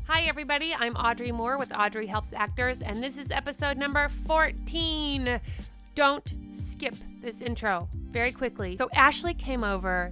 Hi, everybody. I'm Audrey Moore with Audrey Helps Actors, and this is episode number 14. Don't skip this intro very quickly. So Ashley came over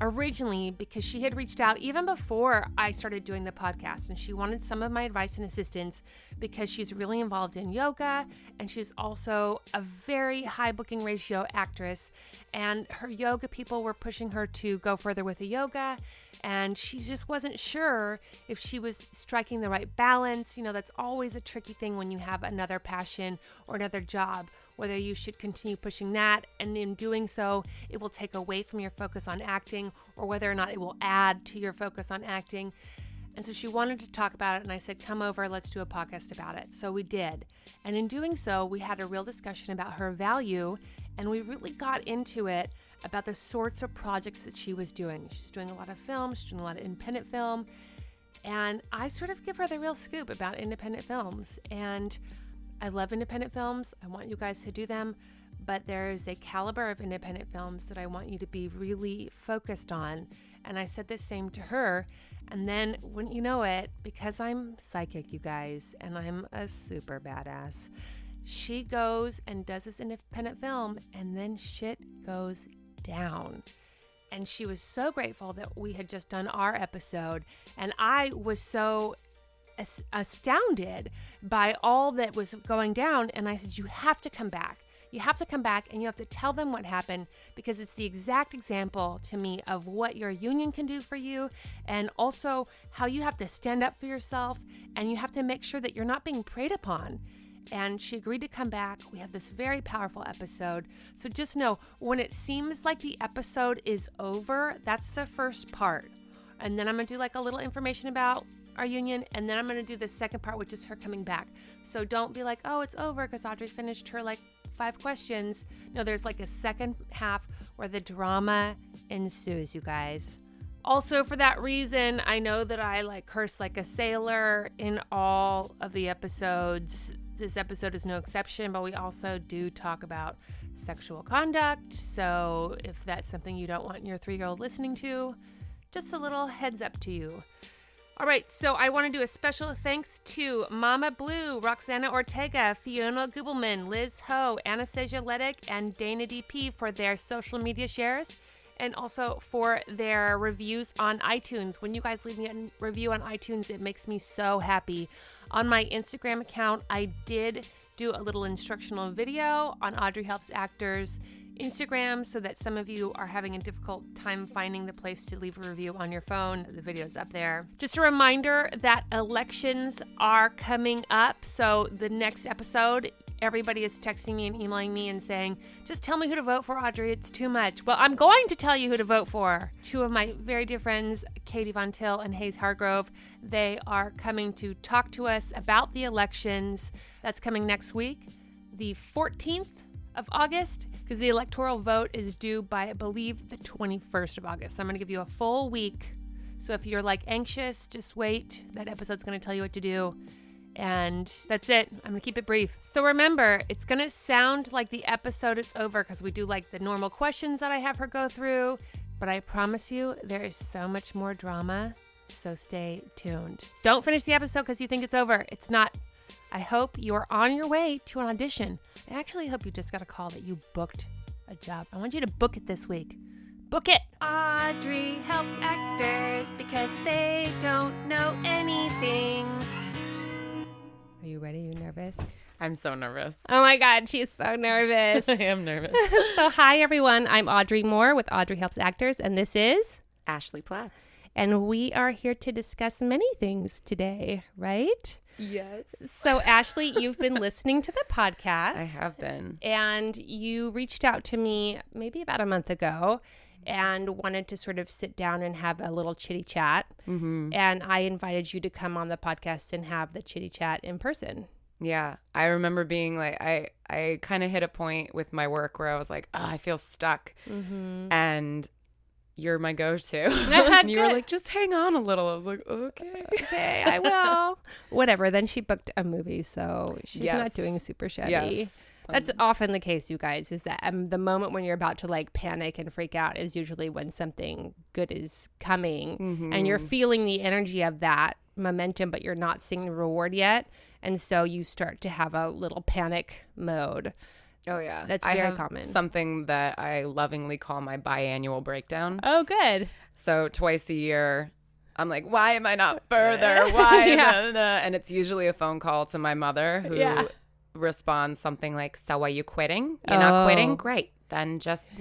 originally because she had reached out even before I started doing the podcast, and she wanted some of my advice and assistance because she's really involved in yoga, and she's also a very high booking ratio actress, and her yoga people were pushing her to go further with the yoga, and she just wasn't sure if she was striking the right balance. You know, that's always a tricky thing when you have another passion or another job, whether you should continue pushing that, and in doing so, it will take away from your focus on acting, or whether or not it will add to your focus on acting. And so she wanted to talk about it, and I said, come over, let's do a podcast about it. So we did. And in doing so, we had a real discussion about her value, and we really got into it about the sorts of projects that she was doing. She's doing a lot of film, she's doing a lot of independent film, and I sort of give her the real scoop about independent films. And I love independent films. I want you guys to do them, but there's a caliber of independent films that I want you to be really focused on. And I said the same to her. And then, wouldn't you know it, because I'm psychic, you guys, and I'm a super badass, she goes and does this independent film, and then shit goes down. And she was so grateful that we had just done our episode, and I was so astounded by all that was going down. And I said, you have to come back. You have to come back, and you have to tell them what happened, because it's the exact example to me of what your union can do for you, and also how you have to stand up for yourself, and you have to make sure that you're not being preyed upon. And she agreed to come back. We have this very powerful episode. So just know, when it seems like the episode is over, that's the first part. And then I'm going to do like a little information about our union, and then I'm going to do the second part, which is her coming back. So don't be like, oh, it's over because Audrey finished her like 5 questions. No, there's like a second half where the drama ensues, you guys. Also, for that reason, I know that I like curse like a sailor in all of the episodes. This episode is no exception, but we also do talk about sexual conduct. So if that's something you don't want your 3-year-old listening to, just a little heads up to you. All right, so I want to do a special thanks to Mama Blue, Roxana Ortega, Fiona Gubelman, Liz Ho, Anastasia Ledick, and Dana DP for their social media shares, and also for their reviews on iTunes. When you guys leave me a review on iTunes, it makes me so happy. On my Instagram account, I did do a little instructional video on Audrey Helps Actors Instagram, so that some of you are having a difficult time finding the place to leave a review on your phone. The video's up there. Just a reminder that elections are coming up. So the next episode, everybody is texting me and emailing me and saying, just tell me who to vote for, Audrey. It's too much. Well, I'm going to tell you who to vote for. 2 of my very dear friends, Katie Von Till and Hayes Hargrove, they are coming to talk to us about the elections. That's coming next week, the 14th of August, because the electoral vote is due by, I believe, the 21st of August. So I'm going to give you a full week. So if you're like anxious, just wait. That episode's going to tell you what to do. And that's it. I'm going to keep it brief. So remember, it's going to sound like the episode is over because we do like the normal questions that I have her go through. But I promise you, there is so much more drama. So stay tuned. Don't finish the episode because you think it's over. It's not. I hope you are on your way to an audition. I actually hope you just got a call that you booked a job. I want you to book it this week. Book it! Audrey helps actors because they don't know anything. Are you ready? Are you nervous? I'm so nervous. Oh my God, she's so nervous. I am nervous. So hi everyone, I'm Audrey Moore with Audrey Helps Actors, and this is Ashley Platz. And we are here to discuss many things today, right? Yes. So Ashley, you've been listening to the podcast. I have been. And you reached out to me maybe about a month ago and wanted to sort of sit down and have a little chitty chat. Mm-hmm. And I invited you to come on the podcast and have the chitty chat in person. Yeah. I remember being like, I kind of hit a point with my work where I was like, I feel stuck. Mm-hmm. And you're my go-to. And you were like, just hang on a little. I was like, okay, I will. Whatever. Then she booked a movie, so she's not doing super shabby. Yes. That's often the case, you guys, is that the moment when you're about to like panic and freak out is usually when something good is coming, mm-hmm. and you're feeling the energy of that momentum, but you're not seeing the reward yet. And so you start to have a little panic mode. Oh, yeah. That's very very common. Something that I lovingly call my biannual breakdown. Oh, good. So twice a year, I'm like, why am I not further? Why? Yeah. And it's usually a phone call to my mother who responds something like, so are you quitting? You're not quitting? Great. Then just,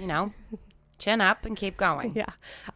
chin up and keep going. Yeah.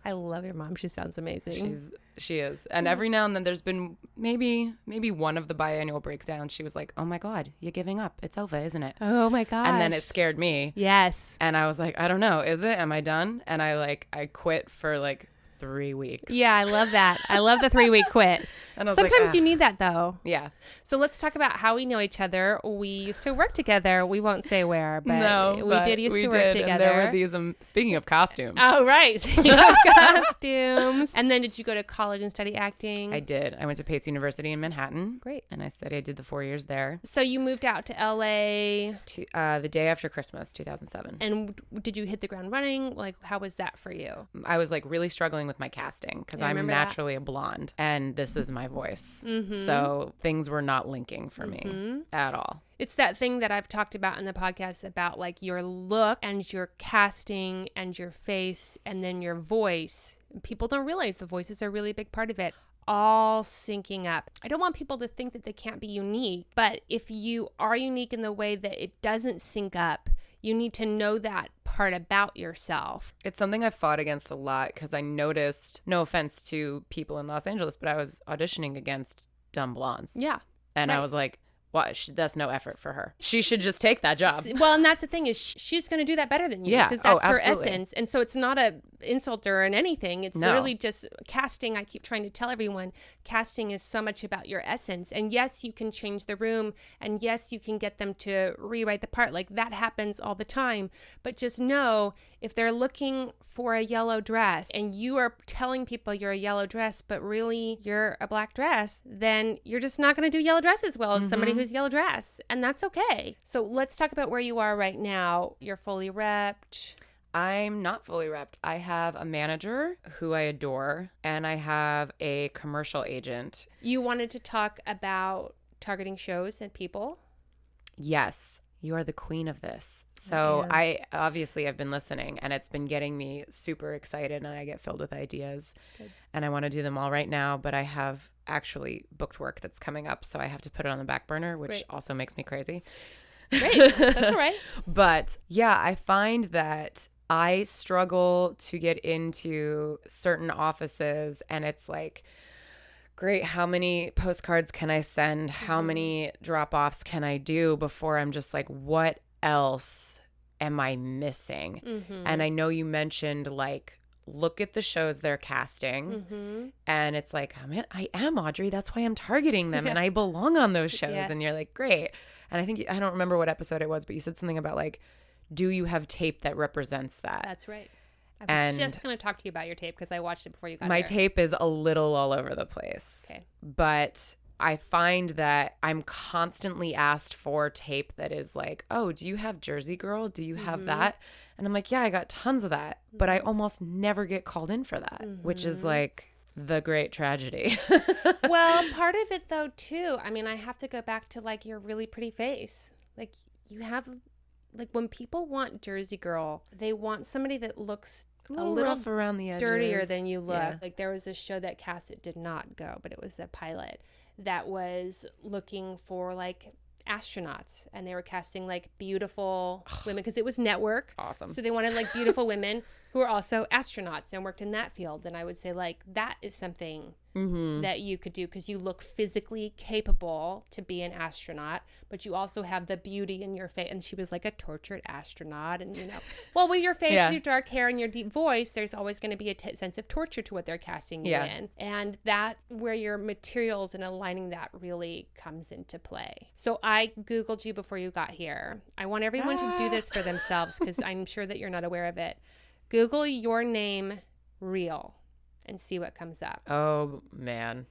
I love your mom. She sounds amazing. She is. And every now and then there's been maybe one of the biannual breakdowns. She was like, oh my God, you're giving up. It's over, isn't it? Oh my God. And then it scared me. Yes. And I was like, I don't know. Is it? Am I done? And I quit for 3 weeks. Yeah, I love that. I love the 3-week quit. And I was Sometimes you need that though. Yeah. So let's talk about how we know each other. We used to work together. We won't say where, but we did used to work together. And there were these, speaking of costumes. Oh, right. Costumes. And then did you go to college and study acting? I did. I went to Pace University in Manhattan. Great. And I did the 4 years there. So you moved out to LA? The day after Christmas, 2007. And did you hit the ground running? How was that for you? I was really struggling with my casting because I'm naturally a blonde and this is my voice. Mm-hmm. So things were not linking for me at all. It's that thing that I've talked about in the podcast about your look and your casting and your face and then your voice. People don't realize the voice is a really big part of it. All syncing up. I don't want people to think that they can't be unique, but if you are unique in the way that it doesn't sync up, you need to know that part about yourself. It's something I've fought against a lot because I noticed, no offense to people in Los Angeles, but I was auditioning against dumb blondes. Yeah. And I was like, well, that's no effort for her. She should just take that job. Well, and that's the thing is she's going to do that better than you. Yeah. Because that's her absolutely. essence. And so it's not a insult or anything. It's literally just casting. I keep trying to tell everyone casting is so much about your essence. And yes, you can change the room. And yes, you can get them to rewrite the part. That happens all the time. But just know if they're looking for a yellow dress and you are telling people you're a yellow dress, but really you're a black dress, then you're just not going to do yellow dress as well as somebody who's yellow dress. And that's okay. So let's talk about where you are right now. You're fully repped. I'm not fully repped. I have a manager who I adore, and I have a commercial agent. You wanted to talk about targeting shows and people? Yes. You are the queen of this. So I obviously have been listening, and it's been getting me super excited, and I get filled with ideas. Good. And I want to do them all right now, but I have actually booked work that's coming up, so I have to put it on the back burner, which also makes me crazy. Great. That's all right. But yeah, I find that I struggle to get into certain offices, and it's great, how many postcards can I send? How many drop-offs can I do before I'm just what else am I missing? Mm-hmm. And I know you mentioned look at the shows they're casting, and it's I am Audrey. That's why I'm targeting them, and I belong on those shows. Yes. And you're great. And I think, I don't remember what episode it was, but you said something about do you have tape that represents that? That's right. I was just going to talk to you about your tape because I watched it before you got here. My tape is a little all over the place. Okay. But I find that I'm constantly asked for tape that is oh, do you have Jersey Girl? Do you have that? And I'm yeah, I got tons of that. But I almost never get called in for that, which is the great tragedy. Well, part of it though, too, I mean, I have to go back to your really pretty face. You have... when people want Jersey Girl, they want somebody that looks a little rough around the edges, dirtier than you look. Yeah. There was a show that cast, it did not go, but it was a pilot that was looking for astronauts, and they were casting beautiful women because it was network. Awesome. So they wanted beautiful women who are also astronauts and worked in that field. And I would say that is something that you could do because you look physically capable to be an astronaut, but you also have the beauty in your face. And she was a tortured astronaut. And, well, with your face, with your dark hair and your deep voice, there's always going to be a sense of torture to what they're casting you in. And that's where your materials and aligning that really comes into play. So I Googled you before you got here. I want everyone to do this for themselves because I'm sure that you're not aware of it. Google your name real and see what comes up. Oh, man.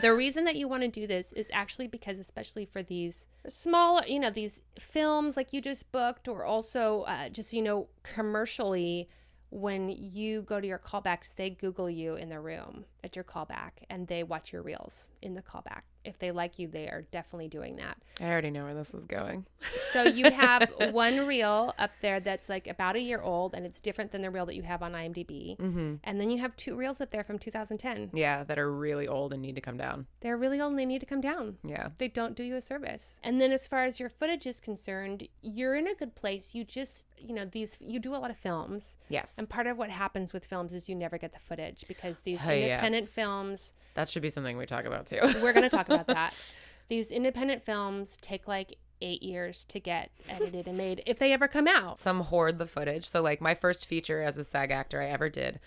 The reason that you want to do this is actually because, especially for these small, these films you just booked, or also just, commercially, when you go to your callbacks, they Google you in the room. at your callback, and they watch your reels in the callback. If they like you, they are definitely doing that. I already know where this is going. So you have one reel up there that's like about a year old, and it's different than the reel that you have on IMDb. Mm-hmm. And then you have 2 reels up there from 2010. Yeah, that are really old and need to come down. They're really old and they need to come down. Yeah. They don't do you a service. And then as far as your footage is concerned, you're in a good place. You just, you do a lot of films. Yes. And part of what happens with films is you never get the footage because these independent films. That should be something we talk about too. We're going to talk about that. These independent films take like 8 years to get edited and made if they ever come out. Some hoard the footage. So like my first feature as a SAG actor I ever did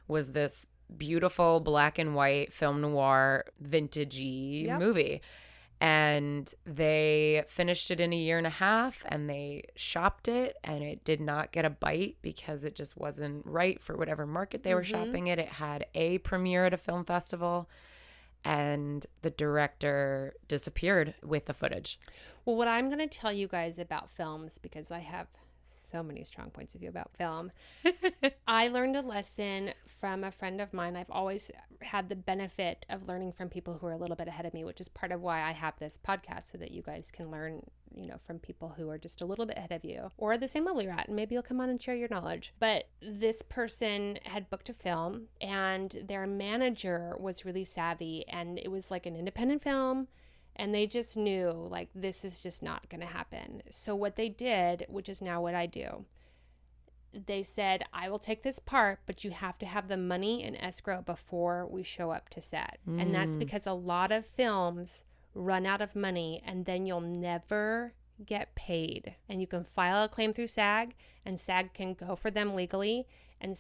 was this beautiful black and white film noir vintagey movie. And they finished it in a year and a half, and they shopped it, and it did not get a bite because it just wasn't right for whatever market they were shopping it. It had a premiere at a film festival, and the director disappeared with the footage. Well, what I'm going to tell you guys about films, because I have so many strong points of view about film. I learned a lesson from a friend of mine. I've always had the benefit of learning from people who are a little bit ahead of me, which is part of why I have this podcast, so that you guys can learn, from people who are just a little bit ahead of you or the same level you're at, and maybe you'll come on and share your knowledge. But this person had booked a film, and their manager was really savvy, and it was like an independent film. And they just knew, like, this is just not going to happen. So what they did, which is now what I do, they said, I will take this part, but you have to have the money in escrow before we show up to set. And that's because a lot of films run out of money, and then you'll never get paid. And you can file a claim through SAG, and SAG can go for them legally. And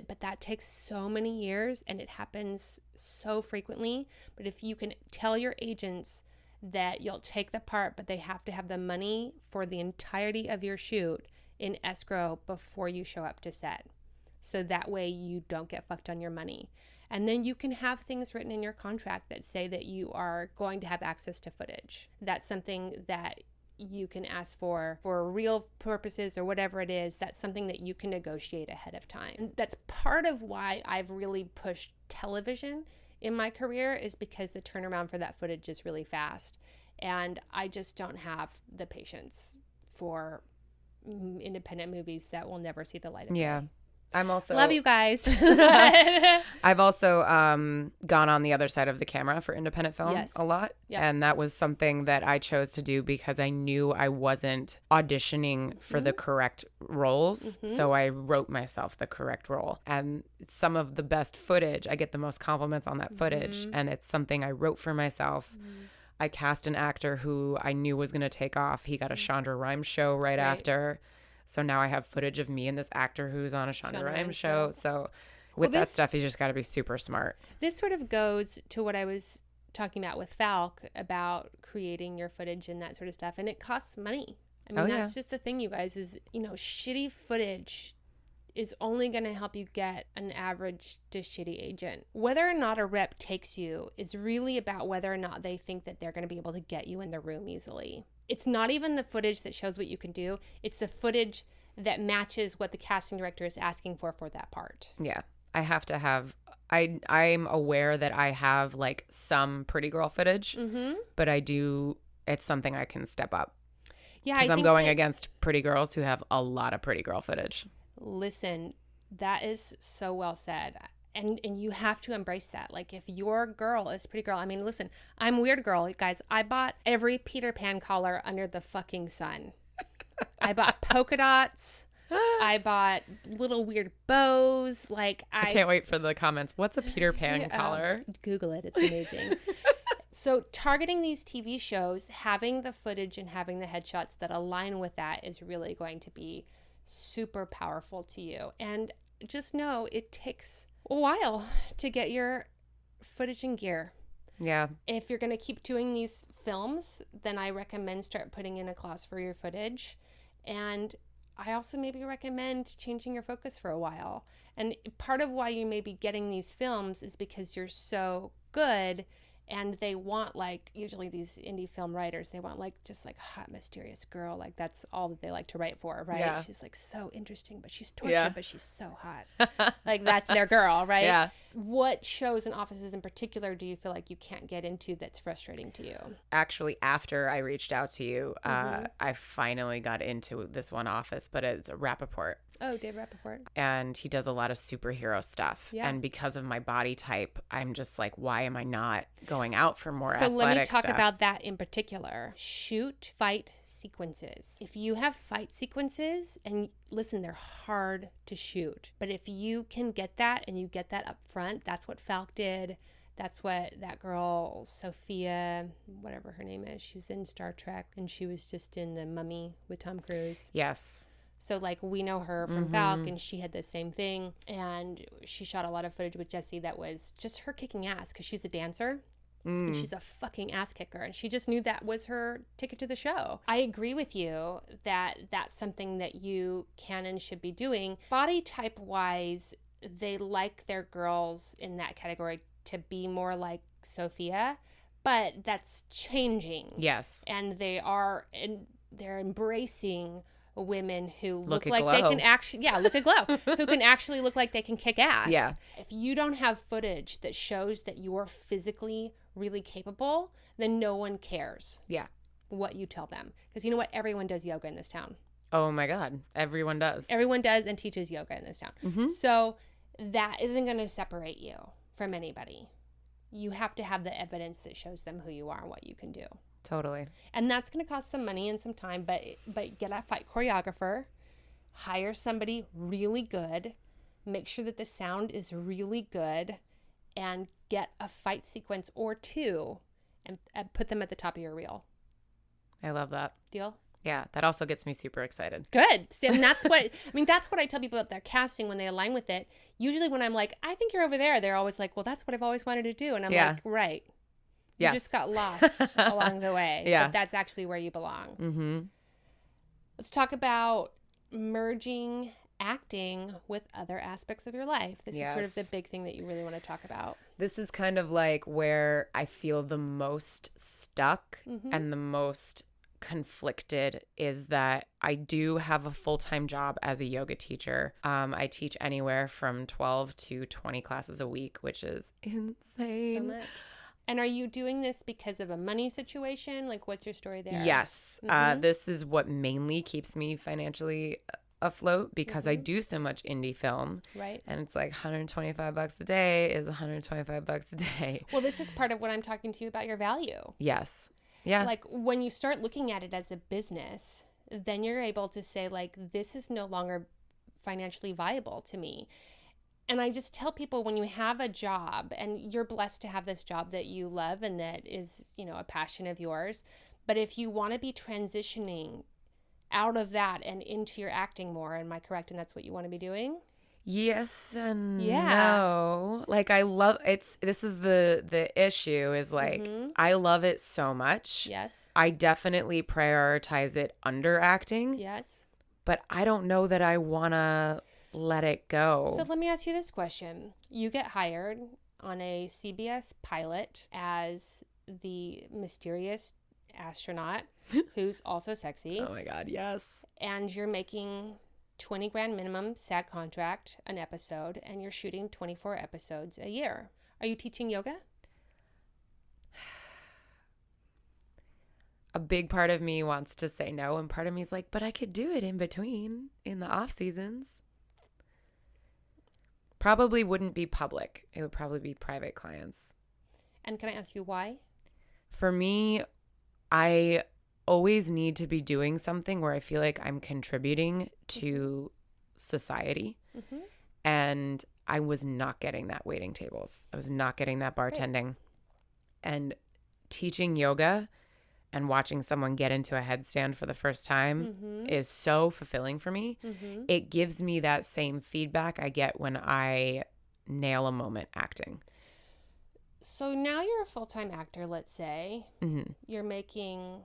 but that takes so many years, and it happens so frequently. But if you can tell your agents that you'll take the part, but they have to have the money for the entirety of your shoot in escrow before you show up to set. So that way you don't get fucked on your money. And then you can have things written in your contract that say that you are going to have access to footage. That's something that you can ask for real purposes or whatever it is. That's something that you can negotiate ahead of time. And that's part of why I've really pushed television in my career, is because the turnaround for that footage is really fast. And I just don't have the patience for independent movies that will never see the light of day. I'm also love you guys. I've also gone on the other side of the camera for independent film a lot. Yep. And that was something that I chose to do because I knew I wasn't auditioning for the correct roles. So I wrote myself the correct role. And some of the best footage, I get the most compliments on that footage. And it's something I wrote for myself. I cast an actor who I knew was going to take off. He got a Shonda Rhimes show right after. So now I have footage of me and this actor who's on a Shonda Rhimes show. So with that stuff, you just got to be super smart. This sort of goes to what I was talking about with Falk about creating your footage and that sort of stuff. And it costs money. I mean, that's just the thing, you guys, is, shitty footage is only going to help you get an average to shitty agent. Whether or not a rep takes you is really about whether or not they think that they're going to be able to get you in the room easily. It's not even the footage that shows what you can do. It's the footage that matches what the casting director is asking for that part. Yeah. I have to have, I'm aware that I have like some pretty girl footage, but it's something I can step up. Yeah. Because I'm going against pretty girls who have a lot of pretty girl footage. Listen, that is so well said. And you have to embrace that. Like, if your girl is pretty girl, I mean, listen, I'm weird girl, guys. I bought every Peter Pan collar under the fucking sun. I bought polka dots. I bought little weird bows. Like, I can't wait for the comments. What's a Peter Pan collar? Google it. It's amazing. So targeting these TV shows, having the footage and having the headshots that align with that is really going to be super powerful to you. And just know it takes a while to get your footage and gear. Yeah. If you're going to keep doing these films, then I recommend start putting in a clause for your footage. And I also maybe recommend changing your focus for a while. And part of why you may be getting these films is because you're so good And they want, like, usually these indie film writers, they want, like, just, like, a hot, mysterious girl. Like, that's all that they like to write for, right? Yeah. She's, like, so interesting, but she's tortured, but she's so hot. Like, that's their girl, right? Yeah. What shows and offices in particular do you feel like you can't get into that's frustrating to you? Actually, after I reached out to you, I finally got into this one office, but it's Rappaport. Oh, Dave Rappaport. And he does a lot of superhero stuff. Yeah. And because of my body type, I'm just like, why am I not going out for more athletic stuff? So let me talk stuff? about that in particular. Shoot fight sequences. If you have fight sequences, and listen, they're hard to shoot, but if you can get that and you get that up front, that's what Falk did. That's what that girl, Sophia, whatever her name is, she's in Star Trek, and she was just in The Mummy with Tom Cruise. Yes. So, like, we know her from Falk, and she had the same thing. And she shot a lot of footage with Jessie that was just her kicking ass because she's a dancer. And she's a fucking ass kicker. And she just knew that was her ticket to the show. I agree with you that that's something that you can and should be doing. Body type wise, they like their girls in that category to be more like Sophia. But that's changing. Yes. And they're embracing women who look like glow. they can actually, look a glow, who can actually look like they can kick ass. Yeah. If you don't have footage that shows that you're physically really capable, then no one cares. Yeah. What you tell them. Because you know what? Everyone does yoga in this town. Oh my God. Everyone does. Everyone does and teaches yoga in this town. Mm-hmm. So that isn't going to separate you from anybody. You have to have the evidence that shows them who you are and what you can do. Totally. And that's going to cost some money and some time, but get a fight choreographer, hire somebody really good, make sure that the sound is really good, and get a fight sequence or two and put them at the top of your reel. I love that. Deal? Yeah, that also gets me super excited. Good. See, and that's what, that's what I tell people about their casting when they align with it. Usually when I'm like, I think you're over there, they're always like, well, that's what I've always wanted to do. And I'm like, right. You just got lost along the way. Yeah. But that's actually where you belong. Mm-hmm. Let's talk about merging acting with other aspects of your life. This is sort of the big thing that you really want to talk about. This is kind of like where I feel the most stuck and the most conflicted is that I do have a full-time job as a yoga teacher. I teach anywhere from 12 to 20 classes a week, which is insane. So much. And are you doing this because of a money situation? Like, what's your story there? Yes. This is what mainly keeps me financially afloat because I do so much indie film. Right. And it's like $125 a day is $125 a day. Well, this is part of what I'm talking to you about, your value. Yes. Yeah. Like, when you start looking at it as a business, then you're able to say, like, this is no longer financially viable to me. And I just tell people, when you have a job, and you're blessed to have this job that you love and that is, a passion of yours, but if you want to be transitioning out of that and into your acting more, am I correct? And that's what you want to be doing? Yes and no. Like, I love this is the issue is like, I love it so much. Yes. I definitely prioritize it under acting. Yes. But I don't know that I want to let it go. So let me ask you this question. You get hired on a CBS pilot as the mysterious astronaut who's also sexy. Oh my God, yes. And you're making $20,000 minimum SAG contract an episode, and you're shooting 24 episodes a year. Are you teaching yoga? A big part of me wants to say no, and part of me is like, but I could do it in between, in the off seasons. Probably wouldn't be public. It would probably be private clients. And can I ask you why? For me, I always need to be doing something where I feel like I'm contributing to society. And I was not getting that waiting tables. I was not getting that bartending. Right. And teaching yoga and watching someone get into a headstand for the first time is so fulfilling for me. It gives me that same feedback I get when I nail a moment acting. So now you're a full-time actor, let's say. You're making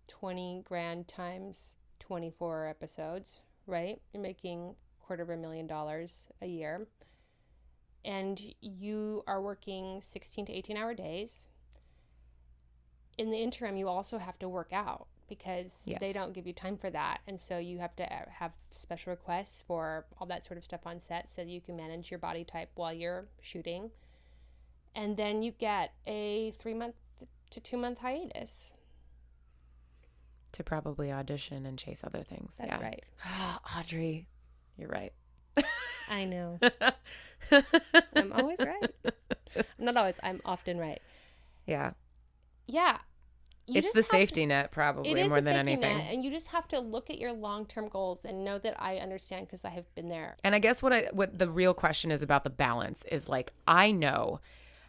$20,000 times 24 episodes, right? You're making $250,000 a year. and you are working 16 to 18-hour days. In the interim, you also have to work out because they don't give you time for that. And so you have to have special requests for all that sort of stuff on set so that you can manage your body type while you're shooting. And then you get a 3-month to 2-month hiatus. To probably audition and chase other things. That's right. Audrey, you're right. I know. I'm always right. Not always. I'm often right. Yeah. Yeah. It's the safety net probably more than anything. Net, and you just have to look at your long-term goals and know that I understand because I have been there. And I guess what the real question is about the balance is like, I know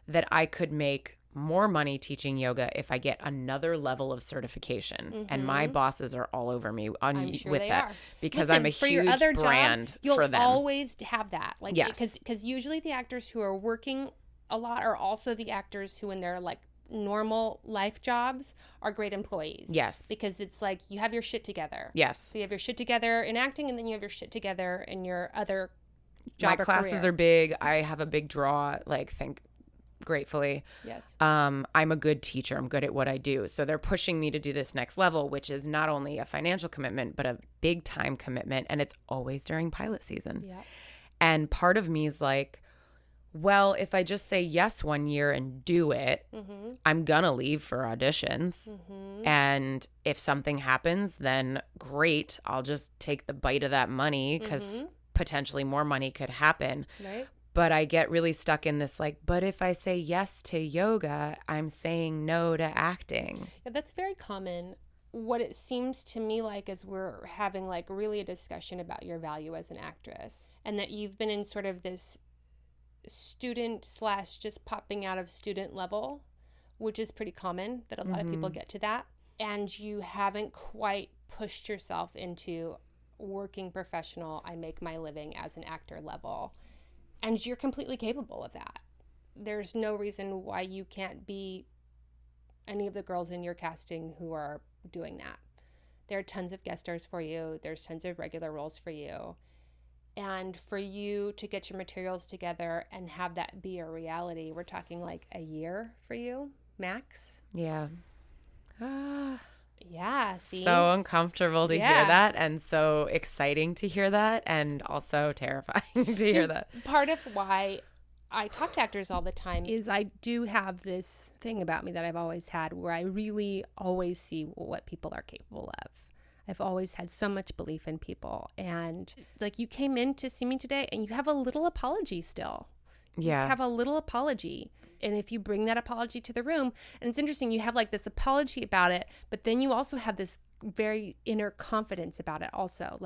that I could make more money teaching yoga if I get another level of certification. And my bosses are all over me with that because I'm a huge brand for them. You'll always have that. Like, because usually the actors who are working a lot are also the actors who in their like normal life jobs are great employees. Yes. Because it's like you have your shit together. Yes. So you have your shit together in acting and then you have your shit together in your other job My classes are big. I have a big draw, gratefully. Yes. I'm a good teacher. I'm good at what I do. So they're pushing me to do this next level, which is not only a financial commitment, but a big time commitment. And it's always during pilot season. Yeah. And part of me is like, well, if I just say yes one year and do it, I'm going to leave for auditions. And if something happens, then great. I'll just take the bite of that money because potentially more money could happen. Right. But I get really stuck in this but if I say yes to yoga, I'm saying no to acting. Yeah, that's very common. What it seems to me like is we're having really a discussion about your value as an actress and that you've been in sort of this student / just popping out of student level, which is pretty common that a lot of people get to that. And you haven't quite pushed yourself into working professional, I make my living as an actor level. And you're completely capable of that. There's no reason why you can't be any of the girls in your casting who are doing that. There are tons of guest stars for you. There's tons of regular roles for you. And for you to get your materials together and have that be a reality, we're talking a year for you, max. Yeah. Yeah, see? So uncomfortable to hear that and so exciting to hear that and also terrifying to hear that. Part of why I talk to actors all the time is I do have this thing about me that I've always had where I really always see what people are capable of. I've always had so much belief in people. And you came in to see me today and you have a little apology still. You just have a little apology. And if you bring that apology to the room, and it's interesting, you have this apology about it, but then you also have this very inner confidence about it also.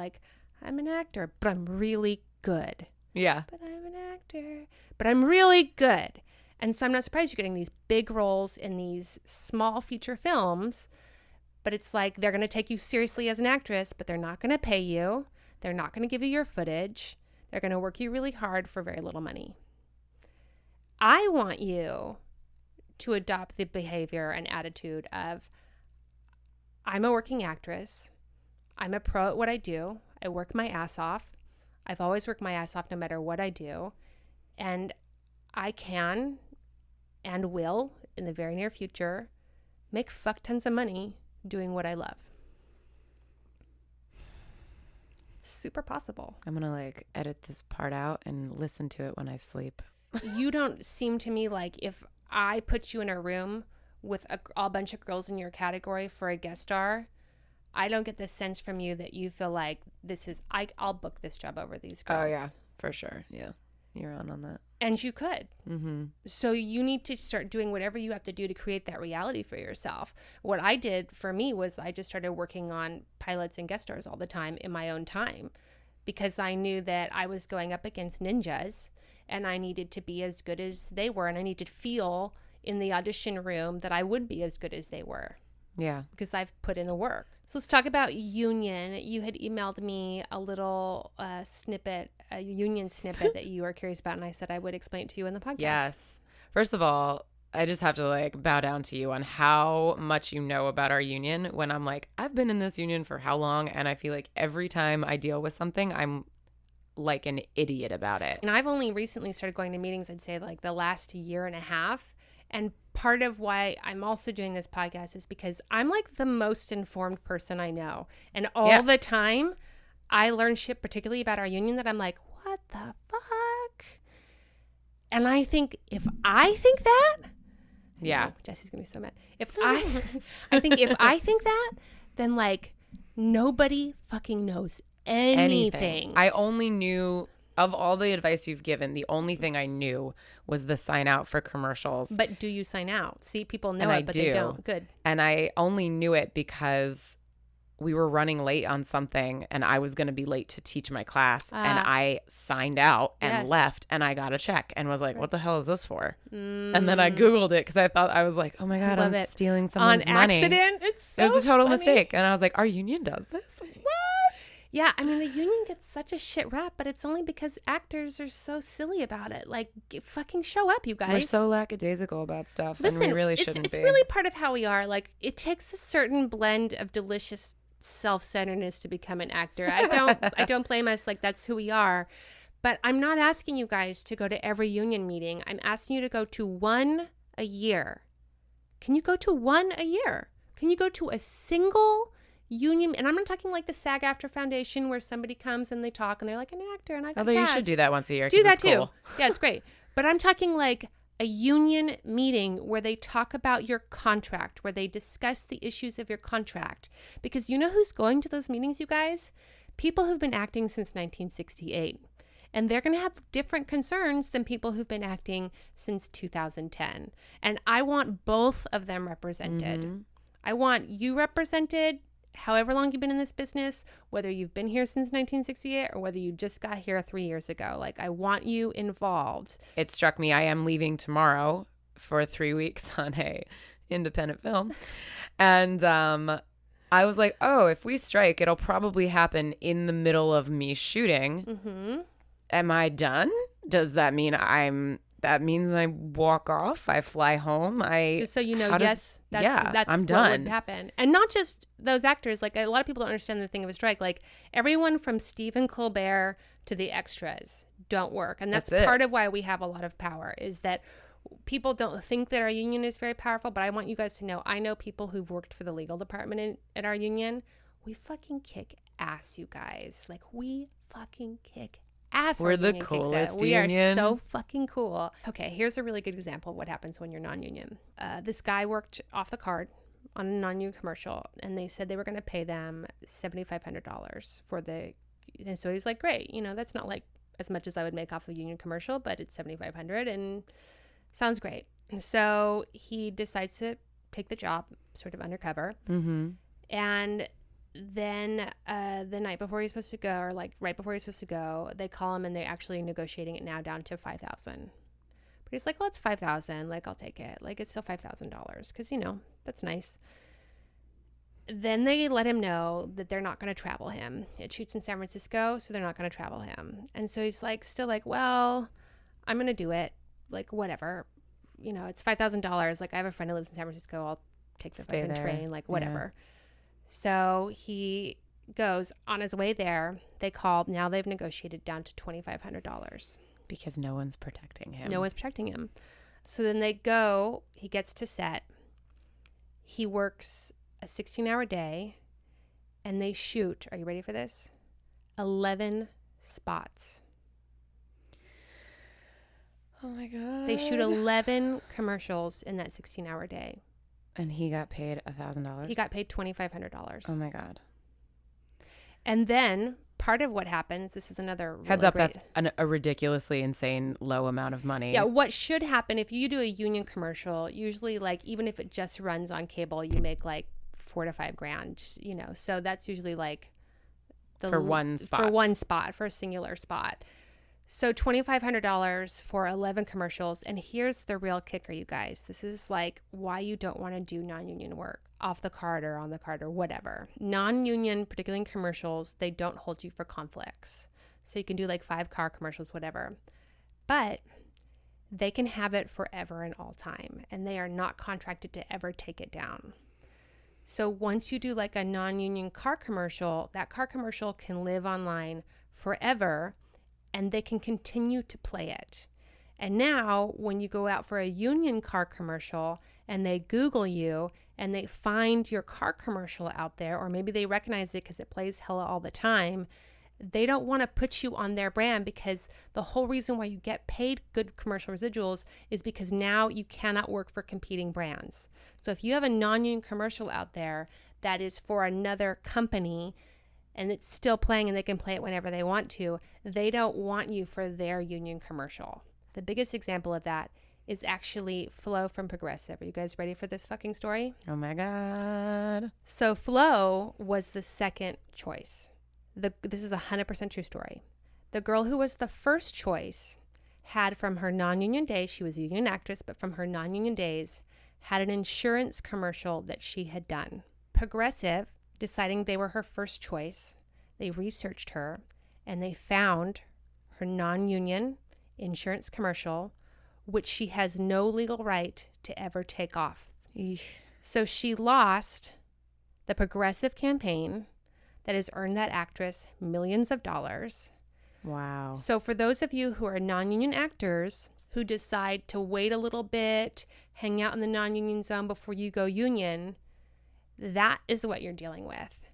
I'm an actor, but I'm really good. Yeah. But I'm an actor, but I'm really good. And so I'm not surprised you're getting these big roles in these small feature films, but it's they're going to take you seriously as an actress, but they're not going to pay you. They're not going to give you your footage. They're going to work you really hard for very little money. I want you to adopt the behavior and attitude of, I'm a working actress. I'm a pro at what I do. I work my ass off. I've always worked my ass off no matter what I do. And I can and will, in the very near future, make fuck tons of money doing what I love. It's super possible. I'm going to edit this part out and listen to it when I sleep. You don't seem to me if I put you in a room with a bunch of girls in your category for a guest star, I don't get the sense from you that you feel like I'll book this job over these girls. Oh, yeah, for sure. Yeah, you're on that. And you could. Mm-hmm. So you need to start doing whatever you have to do to create that reality for yourself. What I did for me was I just started working on pilots and guest stars all the time in my own time because I knew that I was going up against ninjas and I needed to be as good as they were. And I needed to feel in the audition room that I would be as good as they were. Yeah. Because I've put in the work. So let's talk about union. You had emailed me a little snippet, a union snippet that you were curious about. And I said I would explain it to you in the podcast. Yes. First of all, I just have to bow down to you on how much you know about our union when I'm I've been in this union for how long? And I feel every time I deal with something, I'm like an idiot about it. And I've only recently started going to meetings, I'd say like the last year and a half. And part of why I'm also doing this podcast is because I'm like the most informed person I know. And all the time I learn shit, particularly about our union, that I'm like, what the fuck? And I think if I think that, Jesse's gonna be so mad. I think if I think that, then like nobody fucking knows anything. I only knew, of all the advice you've given, the only thing I knew was the sign out for commercials. But do you sign out? See, people know it, but they don't. Good. And I only knew it because we were running late on something and I was going to be late to teach my class. And I signed out and left, and I got a check and was like, what the hell is this for? And then I Googled it because I was like, oh my God, I'm stealing someone's money. On accident? It was a total mistake. And I was like, our union does this? What? Yeah, I mean, the union gets such a shit rap, but it's only because actors are so silly about it. Like, fucking show up, you guys. We're so lackadaisical about stuff. Listen, and we really shouldn't be. It's really part of how we are. Like, it takes a certain blend of delicious self-centeredness to become an actor. I don't blame us. Like, that's who we are. But I'm not asking you guys to go to every union meeting. I'm asking you to go to one a year. Can you go to one a year? Can you go to a single union? And I'm not talking like the SAG-AFTRA Foundation where somebody comes and they talk and they're like an actor and I got Although cast. You should do that once a year. Do that too. Cool. Yeah, it's great. But I'm talking like a union meeting where they talk about your contract, where they discuss the issues of your contract. Because you know who's going to those meetings, you guys? People who've been acting since 1968. And they're going to have different concerns than people who've been acting since 2010. And I want both of them represented. Mm-hmm. I want you represented however long you've been in this business, whether you've been here since 1968 or whether you just got here 3 years ago. Like, I want you involved. It struck me, I am leaving tomorrow for 3 weeks on a independent film. And I was like, oh, if we strike, it'll probably happen in the middle of me shooting. Mm-hmm. Am I done? Does that mean that means I walk off, I fly home, just so you know, that's I'm done. What would happen. And not just those actors, like a lot of people don't understand the thing of a strike. Like everyone from Stephen Colbert to the extras don't work. And that's part of why we have a lot of power, is that people don't think that our union is very powerful, but I want you guys to know, I know people who've worked for the legal department at our union. We fucking kick ass, you guys. Like, we fucking kick ass. We're the coolest union. We are so fucking cool. Okay, here's a really good example of what happens when you're non-union. This guy worked off the card on a non-union commercial, and they said they were going to pay them $7,500 for the. And so he's like, great, that's not like as much as I would make off a union commercial, but it's $7,500 and sounds great. And so he decides to take the job, sort of undercover, and then the night before he's supposed to go, or like right before he's supposed to go, they call him and they're actually negotiating it now down to $5,000. But he's like, well, it's $5,000. Like, I'll take it. Like, it's still $5,000 because, that's nice. Then they let him know that they're not going to travel him. It shoots in San Francisco, so they're not going to travel him. And so he's like, still like, well, I'm going to do it. Like, whatever. It's $5,000. Like, I have a friend who lives in San Francisco. I'll take the fucking train. Like, whatever. Yeah. So he goes on his way there. They called. Now they've negotiated down to $2,500 because no one's protecting him. No one's protecting him. So then they go. He gets to set. He works a 16-hour day, and they shoot. Are you ready for this? 11 spots. Oh my God. They shoot 11 commercials in that 16-hour day. And he got paid $1,000? He got paid $2,500. Oh my God. And then part of what happens, this is another really heads up, that's a ridiculously insane low amount of money. Yeah, what should happen if you do a union commercial, usually like even if it just runs on cable, you make like $4,000 to $5,000, so that's usually like for one spot, for a singular spot. So $2,500 for 11 commercials. And here's the real kicker, you guys. This is like why you don't want to do non-union work off the card or on the card or whatever. Non-union, particularly in commercials, they don't hold you for conflicts. So you can do like 5-car commercials, whatever. But they can have it forever and all time. And they are not contracted to ever take it down. So once you do like a non-union car commercial, that car commercial can live online forever. and they can continue to play it. And now when you go out for a union car commercial and they Google you and they find your car commercial out there, or maybe they recognize it because it plays hella all the time, they don't want to put you on their brand, because the whole reason why you get paid good commercial residuals is because now you cannot work for competing brands. So if you have a non-union commercial out there that is for another company and it's still playing and they can play it whenever they want to, they don't want you for their union commercial. The biggest example of that is actually Flo from Progressive. Are you guys ready for this fucking story? Oh my God. So Flo was the second choice. This is a 100% true story. The girl who was the first choice had, from her non-union days, she was a union actress, but from her non-union days, had an insurance commercial that she had done. Progressive, deciding they were her first choice, they researched her and they found her non-union insurance commercial, which she has no legal right to ever take off. Eesh. So she lost the Progressive campaign that has earned that actress millions of dollars. Wow. So for those of you who are non-union actors who decide to wait a little bit, hang out in the non-union zone before you go union, that is what you're dealing with.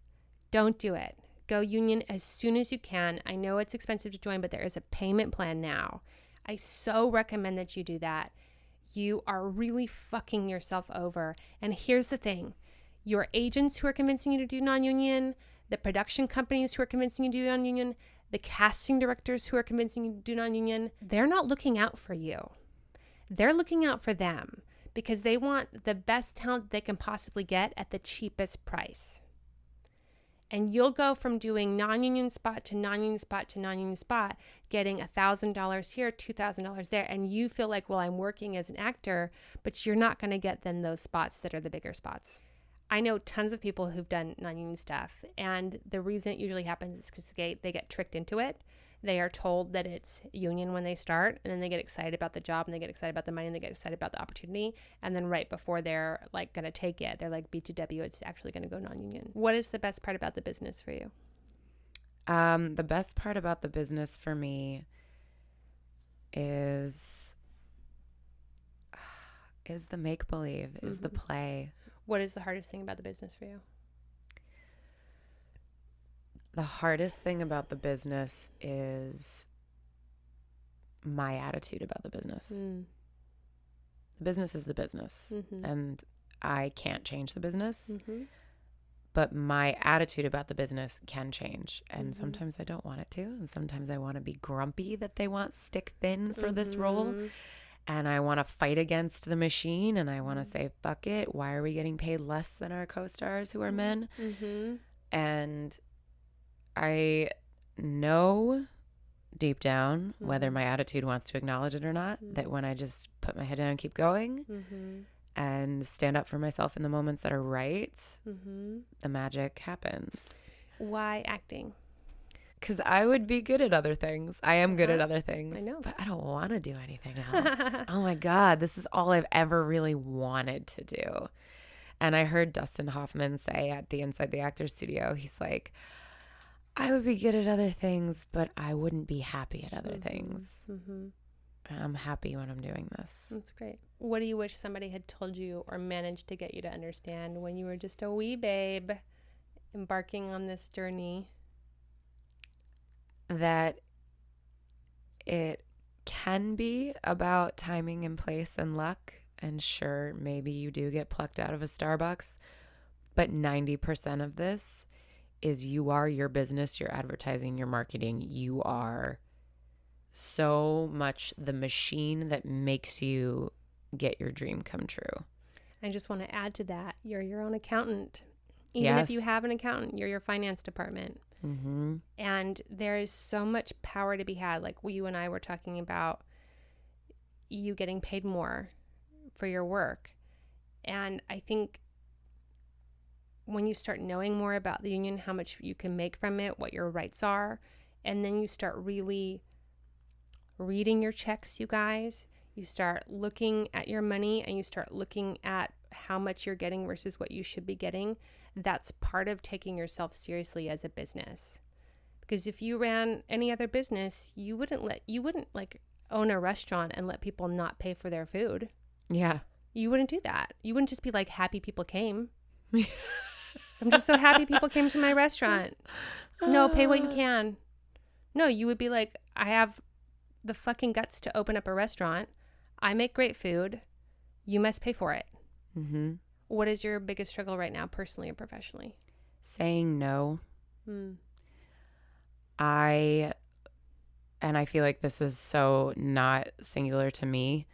Don't do it. Go union as soon as you can. I know it's expensive to join, but there is a payment plan now. I so recommend that you do that. You are really fucking yourself over. And here's the thing. Your agents who are convincing you to do non-union, the production companies who are convincing you to do non-union, the casting directors who are convincing you to do non-union, they're not looking out for you. They're looking out for them because they want the best talent they can possibly get at the cheapest price. And you'll go from doing non-union spot to non-union spot to non-union spot, getting $1,000 here, $2,000 there, and you feel like, well, I'm working as an actor, but you're not going to get then those spots that are the bigger spots. I know tons of people who've done non-union stuff, and the reason it usually happens is because they get tricked into it. They are told that it's union when they start, and then they get excited about the job, and they get excited about the money, and they get excited about the opportunity, and then right before they're like going to take it, they're like, B2W, it's actually going to go non-union. What is the best part about the business for you? The best part about the business for me is the make-believe, is the play. What is the hardest thing about the business for you? The hardest thing about the business is my attitude about the business. The business is the business, and I can't change the business, but my attitude about the business can change. And sometimes I don't want it to, and sometimes I want to be grumpy that they want stick thin for this role. And I want to fight against the machine, and I want to say, fuck it. Why are we getting paid less than our co-stars who are men? And I know deep down, whether my attitude wants to acknowledge it or not, that when I just put my head down and keep going and stand up for myself in the moments that are right, the magic happens. Why acting? Because I would be good at other things. I am good at other things. I know. But I don't want to do anything else. Oh my God, this is all I've ever really wanted to do. And I heard Dustin Hoffman say at the Inside the Actors Studio, he's like, I would be good at other things, but I wouldn't be happy at other things. And I'm happy when I'm doing this. That's great. What do you wish somebody had told you or managed to get you to understand when you were just a wee babe embarking on this journey? That it can be about timing and place and luck. And sure, maybe you do get plucked out of a Starbucks, but 90% of this is you are your business, your advertising, your marketing. You are so much the machine that makes you get your dream come true. I just want to add to that. You're your own accountant. Even if you have an accountant, you're your finance department. And there is so much power to be had. Like you and I were talking about you getting paid more for your work. And I think when you start knowing more about the union, how much you can make from it, what your rights are, and then you start really reading your checks, you guys, you start looking at your money and you start looking at how much you're getting versus what you should be getting. That's part of taking yourself seriously as a business. Because if you ran any other business, you wouldn't like own a restaurant and let people not pay for their food. Yeah. You wouldn't do that. You wouldn't just be like, happy people came. I'm just so happy people came to my restaurant. No, pay what you can. No, you would be like, I have the fucking guts to open up a restaurant. I make great food. You must pay for it. Mm-hmm. What is your biggest struggle right now, personally and professionally? Saying no. I feel like this is so not singular to me.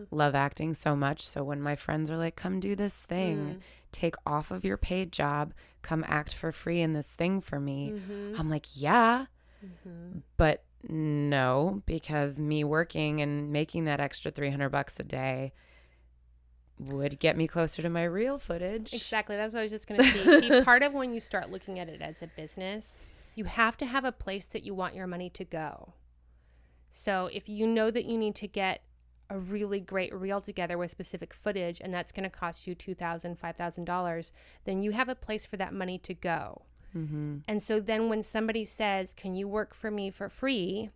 Love acting so much. So when my friends are like, come do this thing, take off of your paid job, come act for free in this thing for me. I'm like, yeah, but no, because me working and making that extra $300 a day would get me closer to my real footage. Exactly. That's what I was just going to say. See, part of when you start looking at it as a business, you have to have a place that you want your money to go. So if you know that you need to get a really great reel together with specific footage, and that's going to cost you $2,000, $5,000, then you have a place for that money to go. And so then when somebody says, can you work for me for free,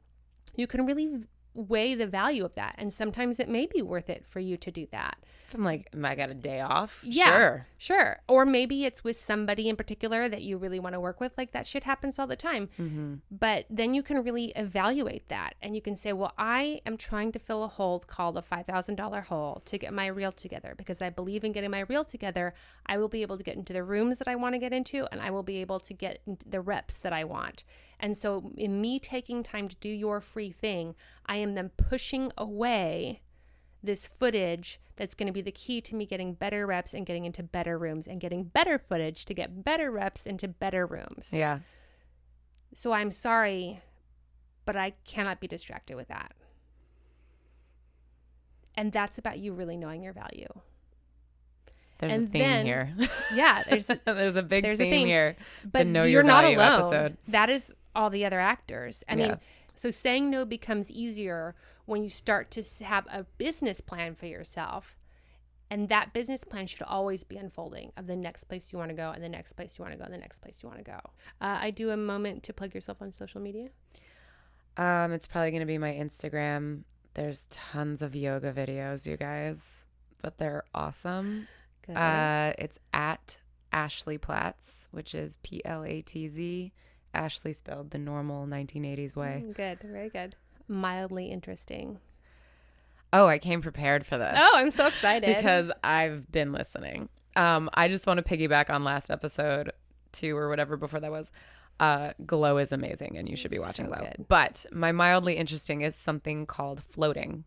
you can really weigh the value of that. And sometimes it may be worth it for you to do that. If I'm like, I got a day off? Yeah, sure. Or maybe it's with somebody in particular that you really want to work with. Like that shit happens all the time. But then you can really evaluate that. And you can say, well, I am trying to fill a hole called a $5,000 hole to get my reel together, because I believe in getting my reel together. I will be able to get into the rooms that I want to get into, and I will be able to get into the reps that I want. And so in me taking time to do your free thing, I am then pushing away this footage that's going to be the key to me getting better reps and getting into better rooms and getting better footage to get better reps into better rooms. Yeah. So I'm sorry, but I cannot be distracted with that. And that's about you really knowing your value. There's a theme here. Yeah. There's a big theme here. But Know you're Your not Value alone. episode. That is all the other actors. I mean, so saying no becomes easier when you start to have a business plan for yourself. And that business plan should always be unfolding of the next place you want to go and the next place you want to go and the next place you want to go. I do a moment to plug yourself on social media. It's probably going to be my Instagram. There's tons of yoga videos, you guys, but they're awesome. Good. It's at Ashley Platz, which is Platz. Ashley spelled the normal 1980s way. Good. Very good. Mildly interesting. Oh, I came prepared for this. Oh, I'm so excited. Because I've been listening. I just want to piggyback on last episode 2 or whatever before that was. Glow is amazing and you should be watching Glow. Good. But my mildly interesting is something called floating.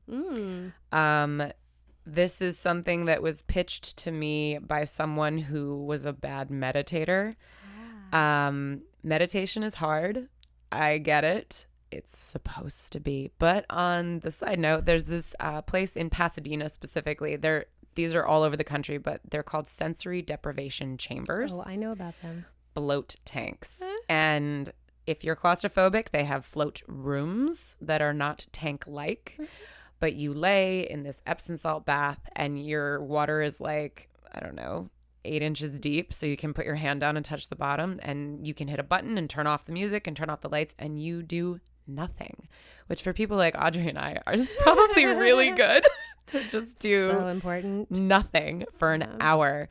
This is something that was pitched to me by someone who was a bad meditator. Meditation is hard. I get it. It's supposed to be. But on the side note, there's this place in Pasadena specifically. These are all over the country, but they're called Sensory Deprivation Chambers. Oh, I know about them. Float tanks. And if you're claustrophobic, they have float rooms that are not tank-like. But you lay in this Epsom salt bath and your water is like, I don't know, 8 inches deep. So you can put your hand down and touch the bottom and you can hit a button and turn off the music and turn off the lights and you do nothing, which for people like Audrey and I is probably really good to just do so important. Nothing for an hour.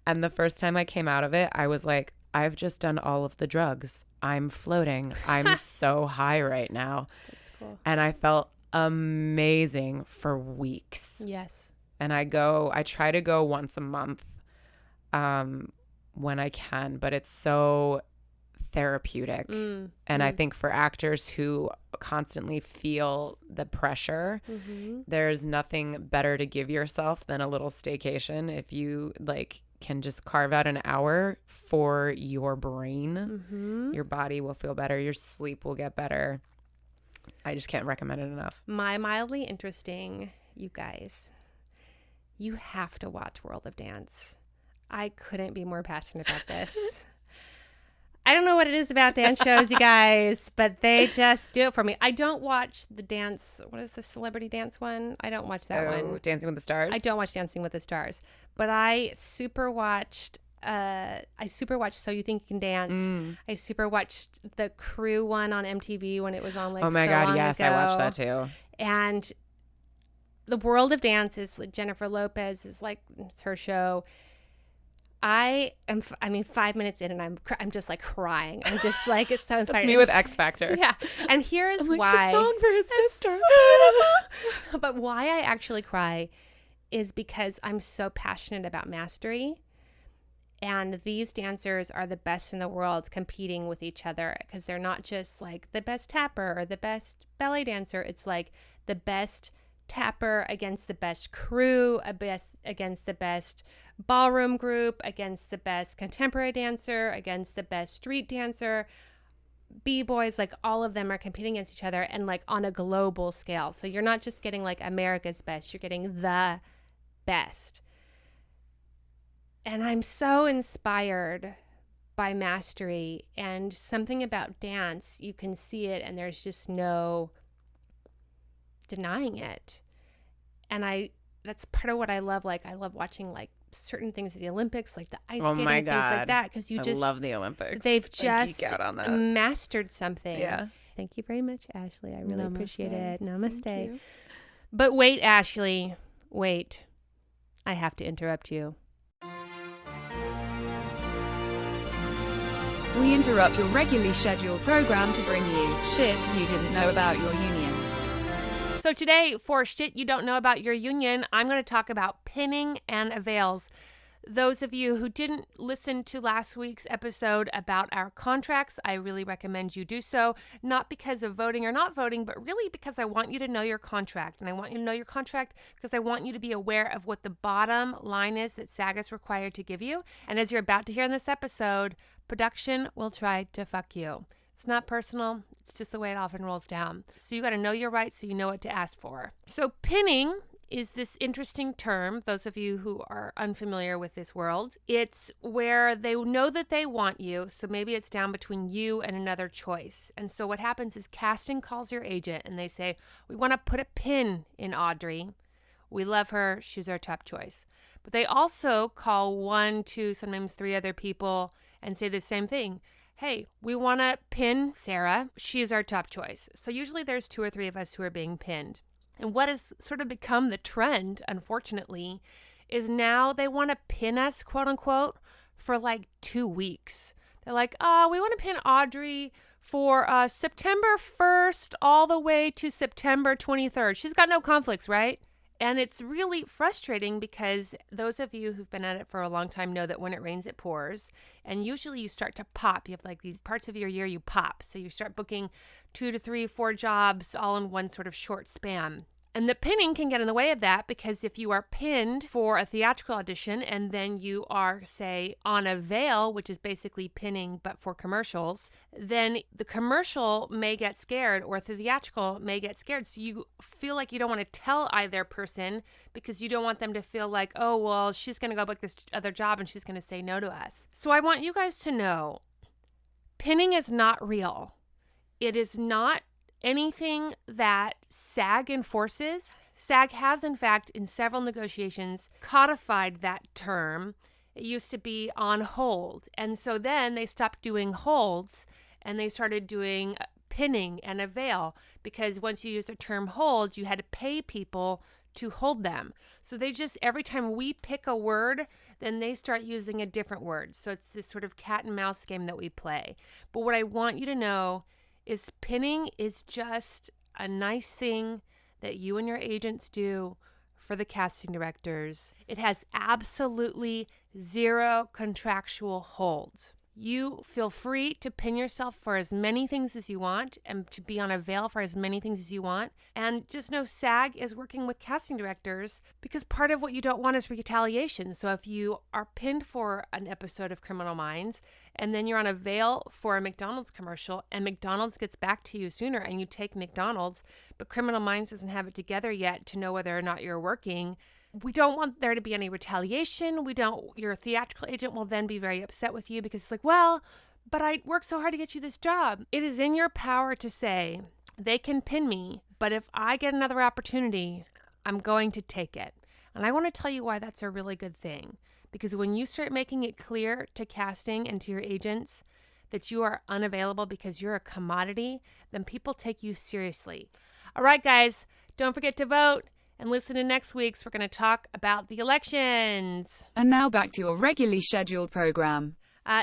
And the first time I came out of it, I was like, I've just done all of the drugs. I'm floating. I'm so high right now. That's cool. And I felt amazing for weeks. Yes. And I try to go once a month when I can, but it's so therapeutic. And I think for actors who constantly feel the pressure, there's nothing better to give yourself than a little staycation. If you can just carve out an hour for your brain, your body will feel better, your sleep will get better. I just can't recommend it enough. My mildly interesting, you guys, you have to watch World of Dance. I couldn't be more passionate about this. I don't know what it is about dance shows, you guys, but they just do it for me. I don't watch the dance. What is the celebrity dance one? I don't watch that one. Dancing with the Stars? I don't watch Dancing with the Stars, but I super watched I super watched So You Think You Can Dance. I super watched the Crew one on MTV when it was on like oh my so God, long yes, ago. I watched that too. And the world of dance is like Jennifer Lopez is like, it's her show. I mean, 5 minutes in and I'm just like crying. I'm just like, it's so inspiring. That's me with X Factor. Yeah. And here's I'm like, why. the song for his sister. But why I actually cry is because I'm so passionate about mastery. And these dancers are the best in the world competing with each other, because they're not just like the best tapper or the best ballet dancer. It's like the best tapper against the best crew, against the best ballroom group, against the best contemporary dancer, against the best street dancer, b-boys, like all of them are competing against each other, and like on a global scale. So you're not just getting like America's best, you're getting the best. And I'm so inspired by mastery, and something about dance, you can see it and there's just no denying it. And that's part of what I love. Like I love watching like certain things at the Olympics, like the ice skating, things like that, because I love the Olympics. They've just geek out on that. mastered something. Yeah. Thank you very much, Ashley. I really appreciate it. Namaste. Thank you. But wait, Ashley, wait. I have to interrupt you. We interrupt your regularly scheduled program to bring you shit you didn't know about your union. So today, for shit you don't know about your union, I'm going to talk about pinning and avails. Those of you who didn't listen to last week's episode about our contracts, I really recommend you do so, not because of voting or not voting, but really because I want you to know your contract. And I want you to know your contract because I want you to be aware of what the bottom line is that SAG is required to give you. And as you're about to hear in this episode, production will try to fuck you. It's not personal. It's just the way it often rolls down. So you got to know your rights so you know what to ask for. So pinning is this interesting term, those of you who are unfamiliar with this world. It's where they know that they want you, so maybe it's down between you and another choice. And so what happens is casting calls your agent and they say, we want to put a pin in Audrey. We love her. She's our top choice. But they also call 1, 2, sometimes 3 other people and say the same thing. Hey, we want to pin Sarah. She is our top choice. So usually there's 2 or 3 of us who are being pinned. And what has sort of become the trend, unfortunately, is now they want to pin us, quote unquote, for like 2 weeks. They're like, we want to pin Audrey for September 1st all the way to September 23rd. She's got no conflicts, right? And it's really frustrating because those of you who've been at it for a long time know that when it rains, it pours. And usually you start to pop. You have like these parts of your year you pop. So you start booking 2 to 3, 4 jobs all in one sort of short span. And the pinning can get in the way of that because if you are pinned for a theatrical audition and then you are, say, on a veil, which is basically pinning but for commercials, then the commercial may get scared or the theatrical may get scared. So you feel like you don't want to tell either person because you don't want them to feel like, oh, well, she's going to go book this other job and she's going to say no to us. So I want you guys to know, pinning is not real. It is not anything that SAG enforces. SAG has, in fact, in several negotiations, codified that term. It used to be on hold. And so then they stopped doing holds and they started doing pinning and avail because once you use the term hold, you had to pay people to hold them. So they just, every time we pick a word, then they start using a different word. So it's this sort of cat and mouse game that we play. But what I want you to know is pinning is just a nice thing that you and your agents do for the casting directors. It has absolutely 0 contractual holds. You feel free to pin yourself for as many things as you want and to be on a veil for as many things as you want. And just know SAG is working with casting directors because part of what you don't want is retaliation. So if you are pinned for an episode of Criminal Minds and then you're on a veil for a McDonald's commercial and McDonald's gets back to you sooner and you take McDonald's, but Criminal Minds doesn't have it together yet to know whether or not you're working, we don't want there to be any retaliation. Your theatrical agent will then be very upset with you because it's like, well, but I worked so hard to get you this job. It is in your power to say, they can pin me, but if I get another opportunity, I'm going to take it. And I want to tell you why that's a really good thing. Because when you start making it clear to casting and to your agents that you are unavailable because you're a commodity, then people take you seriously. All right, guys, don't forget to vote and listen to next week's. We're going to talk about the elections. And now back to your regularly scheduled program.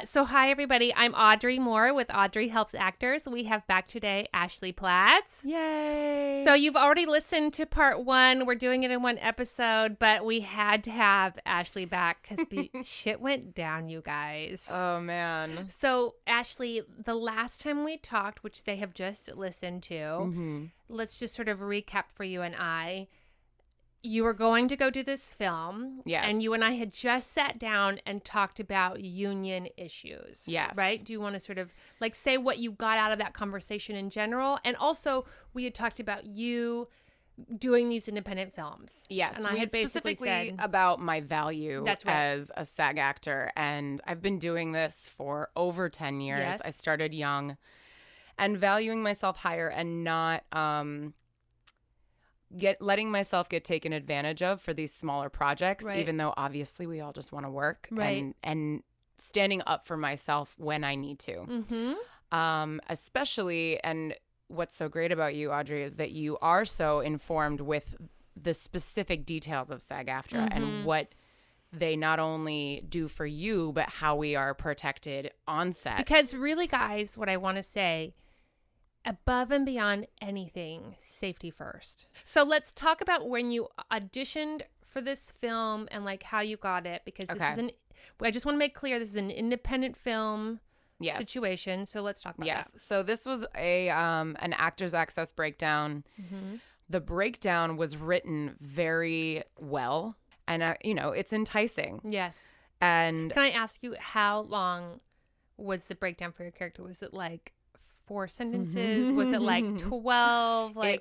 So hi, everybody. I'm Audrey Moore with Audrey Helps Actors. We have back today Ashley Platz. Yay! So you've already listened to part 1. We're doing it in one episode, but we had to have Ashley back because shit went down, you guys. Oh, man. So, Ashley, the last time we talked, which they have just listened to, let's just sort of recap for you and I. You were going to go do this film. Yes. And you and I had just sat down and talked about union issues. Yes. Right? Do you want to sort of like say what you got out of that conversation in general? And also, we had talked about you doing these independent films. Yes. And I had basically specifically said about my value That's right. as a SAG actor. And I've been doing this for over 10 years. Yes. I started young and valuing myself higher and not letting myself get taken advantage of for these smaller projects, Right. even though obviously we all just want to work, Right. and standing up for myself when I need to. Especially, and what's so great about you, Audrey, is that you are so informed with the specific details of SAG-AFTRA and what they not only do for you, but how we are protected on set. Because really, guys, what I want to say, above and beyond anything, safety first. So let's talk about when you auditioned for this film and like how you got it, because this is I just want to make clear, this is an independent film situation. So let's talk about that. So this was an Actors Access breakdown. The breakdown was written very well, and it's enticing. Yes. And Can I ask you, how long was the breakdown for your character? Was it like 4 sentences? Was it like 12? Like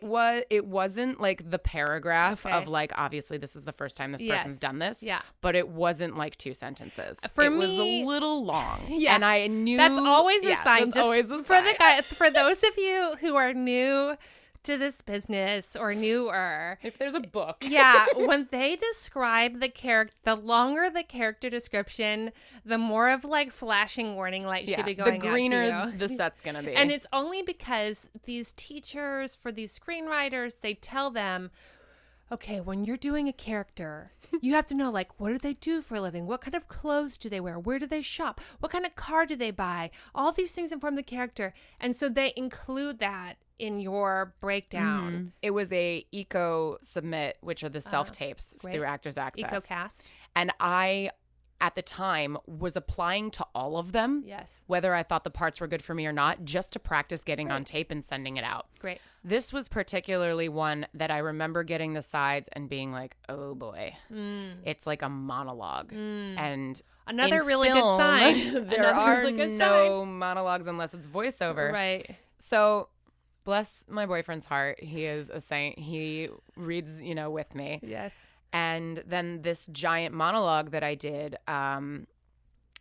it wasn't like the paragraph Okay. of like, obviously this is the first time this Yes. person's done this. Yeah. But it wasn't like 2 sentences. For it me- was a little long. Yeah. And I knew That's always a sign. That's always a for sign. the guy, for those of you who are new to this business or newer. If there's a book. Yeah, when they describe the character, the longer the character description, the more of like flashing warning light should be going the greener out to you. the set's going to be. And it's only because these teachers, for these screenwriters, they tell them, okay, when you're doing a character, you have to know, like, what do they do for a living? What kind of clothes do they wear? Where do they shop? What kind of car do they buy? All these things inform the character. And so they include that in your breakdown. It was a eco submit, which are the self-tapes great. through Actors Access. EcoCast. And I, at the time, was applying to all of them. Yes. Whether I thought the parts were good for me or not, just to practice getting on tape and sending it out. Great. This was particularly one that I remember getting the sides and being like, oh boy, it's like a monologue. And Another in really film, good sign. There Another are really good no monologues unless it's voiceover. Right. So bless my boyfriend's heart. He is a saint. He reads, with me. Yes. And then this giant monologue that I did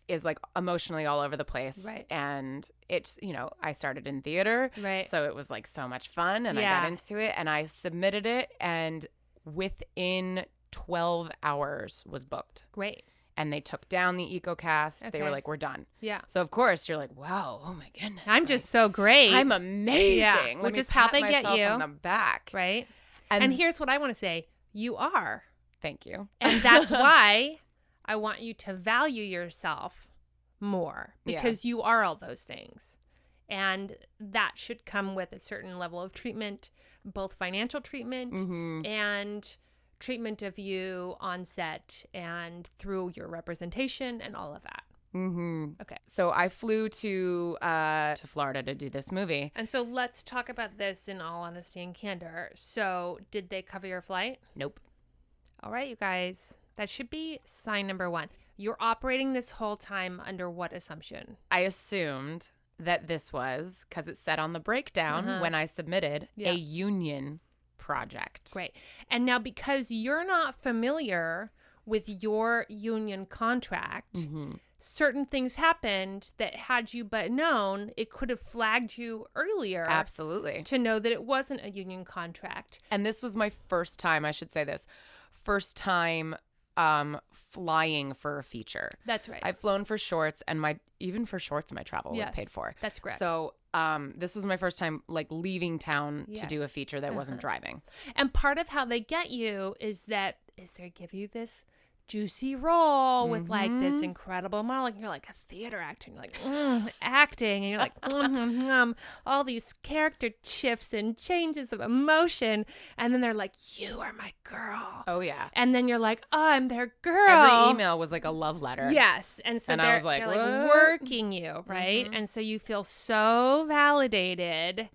is like emotionally all over the place. Right. And it's, I started in theater. Right. So it was like so much fun and I got into it and I submitted it and within 12 hours was booked. Great. And they took down the EcoCast. They were Okay. like, we're done. Yeah. So of course you're like, wow, oh my goodness. I'm just so great. I'm amazing. Yeah, Let which me is how pat they get myself you. on the back. Right. And, And here's what I want to say. You are. thank you. And that's why I want you to value yourself more, because you are all those things. And that should come with a certain level of treatment, both financial treatment and treatment of you on set and through your representation and all of that. Okay. So I flew to Florida to do this movie. And so let's talk about this in all honesty and candor. So did they cover your flight? Nope. All right, you guys. That should be sign number 1. You're operating this whole time under what assumption? I assumed that this was, because it said on the breakdown when I submitted, a union project. Great. And now because you're not familiar with your union contract, certain things happened that had you but known, it could have flagged you earlier. Absolutely. To know that it wasn't a union contract. And this was my first time, I should say this, first time flying for a feature. That's right. I've flown for shorts, and my travel was paid for. That's correct. So this was my first time like leaving town to do a feature that wasn't driving. And part of how they get you is they give you this juicy role with like this incredible monologue. You're like a theater actor. And you're like acting, and you're like all these character shifts and changes of emotion. And then they're like, "You are my girl." Oh yeah. And then you're like, "Oh, I'm their girl." Every email was like a love letter. Yes, and so I was like, they're like working you, right? And so you feel so validated.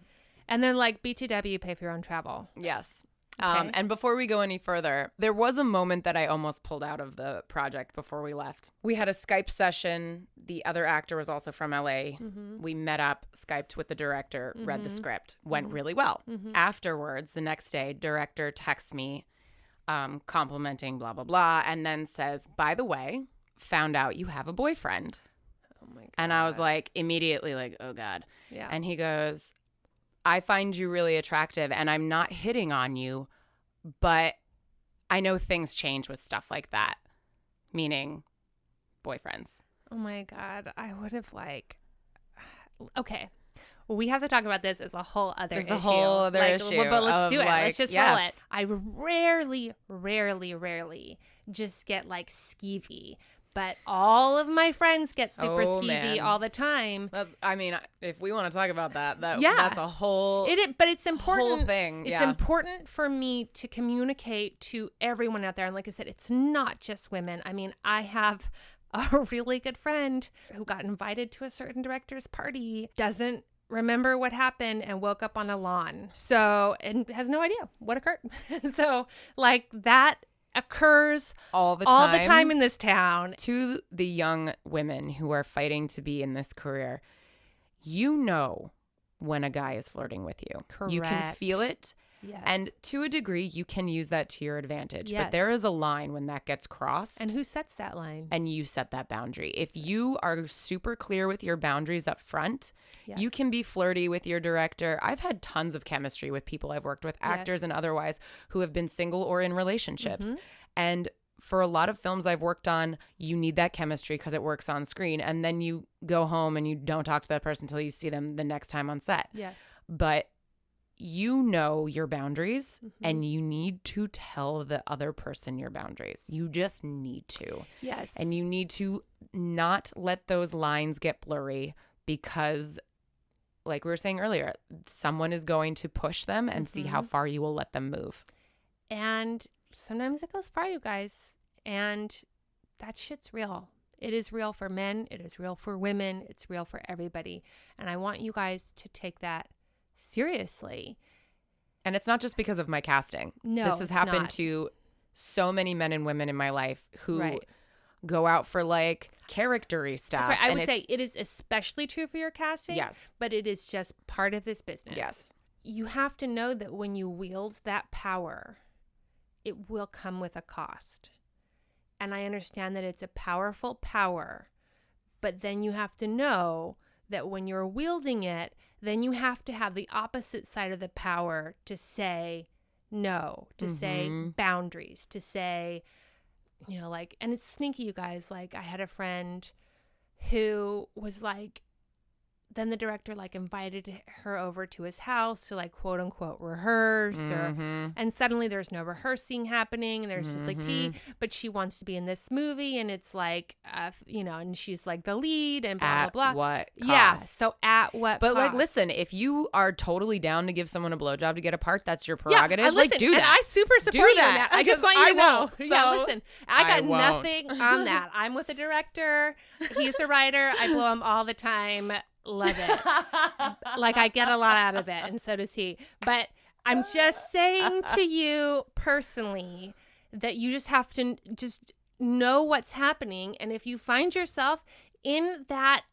And then like BTW, pay for your own travel. Yes. Okay. And before we go any further, there was a moment that I almost pulled out of the project before we left. We had a Skype session. The other actor was also from LA. We met up, Skyped with the director, read the script, went really well. Afterwards, the next day, director texts me complimenting blah, blah, blah, and then says, "By the way, found out you have a boyfriend." Oh my God. And I was like, immediately like, oh God. Yeah. And he goes, "I find you really attractive, and I'm not hitting on you, but I know things change with stuff like that," meaning boyfriends. Oh my God. I would have okay. We have to talk about this as a whole other issue. It's a whole other issue. But let's do it. Like, Let's just roll it. I rarely just get like skeevy. But all of my friends get super skeevy all the time. If we want to talk about that's a whole but it's important. Whole thing. It's important for me to communicate to everyone out there. And like I said, it's not just women. I mean, I have a really good friend who got invited to a certain director's party, doesn't remember what happened, and woke up on a lawn. And has no idea what occurred. So like that occurs all the time in this town. To the young women who are fighting to be in this career, you know when a guy is flirting with you. Correct. You can feel it. Yes. And to a degree, you can use that to your advantage. Yes. But there is a line when that gets crossed. And who sets that line? And you set that boundary. If you are super clear with your boundaries up front, you can be flirty with your director. I've had tons of chemistry with people I've worked with, actors and otherwise, who have been single or in relationships. And for a lot of films I've worked on, you need that chemistry because it works on screen. And then you go home and you don't talk to that person until you see them the next time on set. Yes. But you know your boundaries and you need to tell the other person your boundaries. You just need to. Yes. And you need to not let those lines get blurry because, like we were saying earlier, someone is going to push them and see how far you will let them move. And sometimes it goes far, you guys. And that shit's real. It is real for men. It is real for women. It's real for everybody. And I want you guys to take that seriously. And it's not just because of my casting. No, this has happened to so many men and women in my life who go out for like character-y stuff. That's right. I would say it is especially true for your casting. Yes. But it is just part of this business. Yes. You have to know that when you wield that power, it will come with a cost. And I understand that it's a powerful power, but then you have to know that when you're wielding it, then you have to have the opposite side of the power to say no, to say boundaries, to say, you know, like, and it's sneaky, you guys. Like, I had a friend who was like, then the director like invited her over to his house to like quote unquote rehearse and suddenly there's no rehearsing happening and there's just like tea, but she wants to be in this movie and it's like you know, and she's like the lead and blah at blah blah. What cost? Yeah, so at what but cost? Like, listen, if you are totally down to give someone a blowjob to get a part, that's your prerogative. Yeah, like, do that. And I super support you in that. I just want you to know. So yeah, listen, I got won't. nothing on that. I'm with the director. He's a writer. I blow him all the time. Love it. Like, I get a lot out of it, and so does he. But I'm just saying to you personally that you just have to just know what's happening. And if you find yourself in that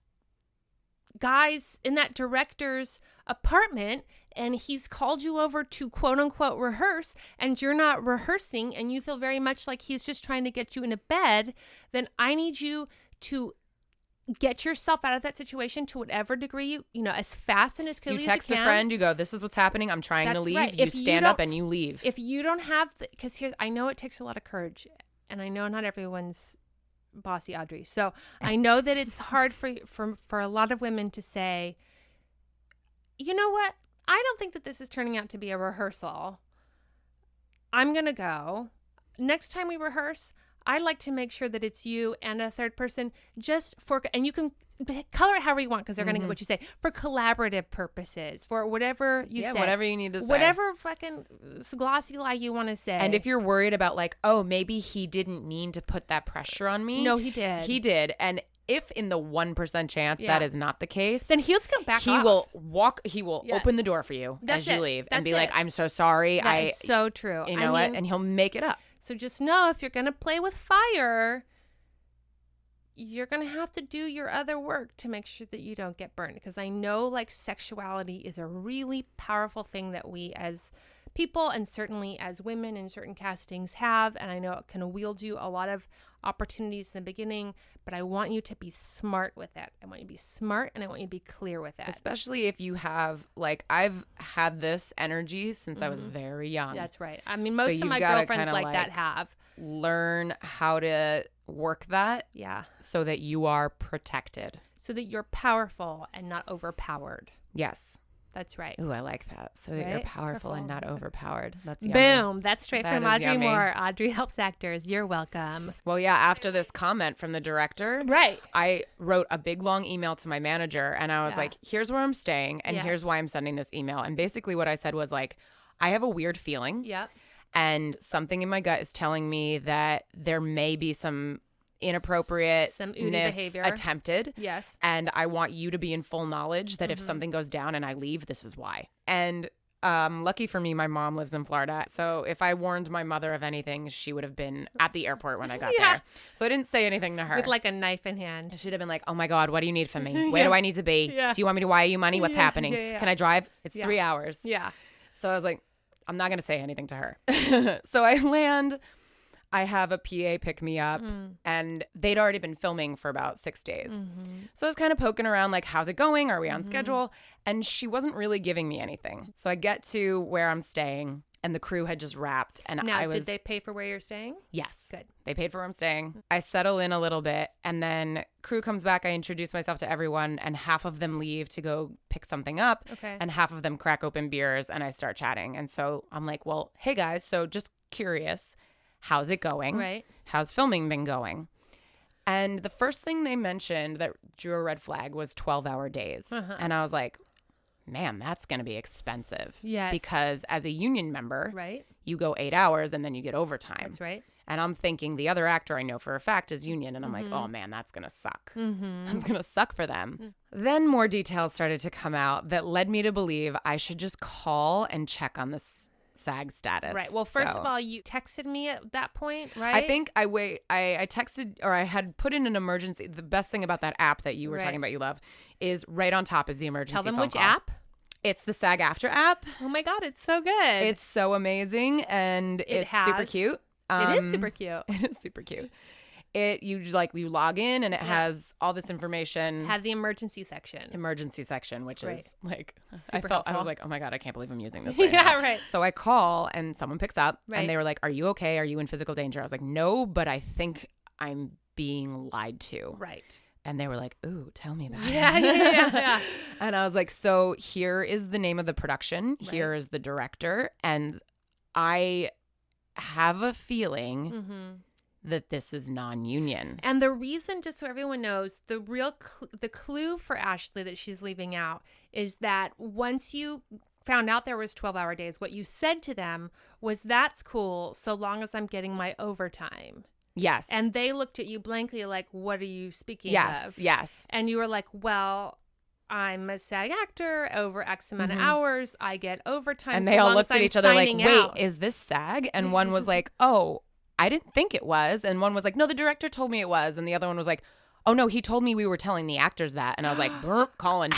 director's apartment and he's called you over to quote unquote rehearse and you're not rehearsing and you feel very much like he's just trying to get you into bed, then I need you to get yourself out of that situation to whatever degree you know, as fast and as clearly as you can. You text a friend, you go, this is what's happening, I'm trying to leave. Right. You stand up and you leave. If you don't have, because I know it takes a lot of courage, and I know not everyone's bossy Audrey. So I know that it's hard for a lot of women to say, you know what? I don't think that this is turning out to be a rehearsal. I'm going to go. Next time we rehearse, I like to make sure that it's you and a third person and you can color it however you want because they're going to get what you say, for collaborative purposes, for whatever you say. Whatever you need to say. Whatever fucking glossy lie you want to say. And if you're worried about like, oh, maybe he didn't mean to put that pressure on me. No, he did. He did. And if in the 1% chance that is not the case, then he'll come back. He will open the door for you as you leave and be like, I'm so sorry. That is so true. You know what? And he'll make it up. So just know, if you're going to play with fire, you're going to have to do your other work to make sure that you don't get burned. Because I know like sexuality is a really powerful thing that we as people and certainly as women in certain castings have. And I know it can wield you a lot of opportunities in the beginning, but I want you to be smart with it. I want you to be smart and I want you to be clear with it. Especially if you have, like, I've had this energy since I was very young. That's right. I mean, most of my girlfriends like that have. Learn how to work that. Yeah. So that you are protected. So that you're powerful and not overpowered. Yes. That's right. Ooh, I like that. So that you're powerful and not overpowered. That's yummy. Boom. That's straight from Audrey Moore. Audrey helps actors. You're welcome. Well, yeah, after this comment from the director, right, I wrote a big, long email to my manager, and I was like, here's where I'm staying, and here's why I'm sending this email. And basically what I said was like, I have a weird feeling. Yep. And something in my gut is telling me that there may be some inappropriateness attempted. Yes. And I want you to be in full knowledge that if something goes down and I leave, this is why. And lucky for me, my mom lives in Florida. So if I warned my mother of anything, she would have been at the airport when I got there. So I didn't say anything to her. With like a knife in hand. She'd have been like, oh my God, what do you need from me? Where do I need to be? Do you want me to wire you money? What's happening? Can I drive? It's 3 hours. Yeah. So I was like, I'm not going to say anything to her. So I land. I have a PA pick me up and they'd already been filming for about 6 days. So I was kind of poking around like, how's it going? Are we on schedule? And she wasn't really giving me anything. So I get to where I'm staying and the crew had just wrapped. And now, did they pay for where you're staying? Yes. Good. They paid for where I'm staying. I settle in a little bit and then crew comes back. I introduce myself to everyone and half of them leave to go pick something up. Okay. And half of them crack open beers and I start chatting. And so I'm like, well, hey guys, so just curious. How's it going? Right. How's filming been going? And the first thing they mentioned that drew a red flag was 12-hour days. And I was like, man, that's going to be expensive. Yes. Because as a union member, right, you go 8 hours and then you get overtime. That's right. And I'm thinking the other actor I know for a fact is union. And I'm like, oh man, that's going to suck. That's going to suck for them. Then more details started to come out that led me to believe I should just call and check on this SAG status. Right. Well, first of all, you texted me at that point, right? I think I texted, or I had put in an emergency. The best thing about that app that you were talking about you love is right on top is the emergency phone call. Tell them which app? It's the SAG After app. Oh my God, it's so good. It's so amazing and it's super cute. It is super cute. It is super cute. You log in and it has all this information. Had the emergency section, which is like super I was like, oh my God, I can't believe I'm using this right now. Right. So I call and someone picks up and they were like, are you okay? Are you in physical danger? I was like, no, but I think I'm being lied to. Right. And they were like, ooh, tell me about it. Yeah. And I was like, so here is the name of the production. Right. Here is the director. And I have a feeling that this is non-union. And the reason, just so everyone knows, the real the clue for Ashley that she's leaving out is that once you found out there was 12-hour days, what you said to them was, that's cool so long as I'm getting my overtime. Yes. And they looked at you blankly like, what are you speaking of? Yes. And you were like, well, I'm a SAG actor over X amount of hours. I get overtime. And they all looked at each other like, wait, is this SAG? And one was like, oh, I didn't think it was. And one was like, no, the director told me it was. And the other one was like, oh no, he told me we were telling the actors that. And I was like, burp, Colin.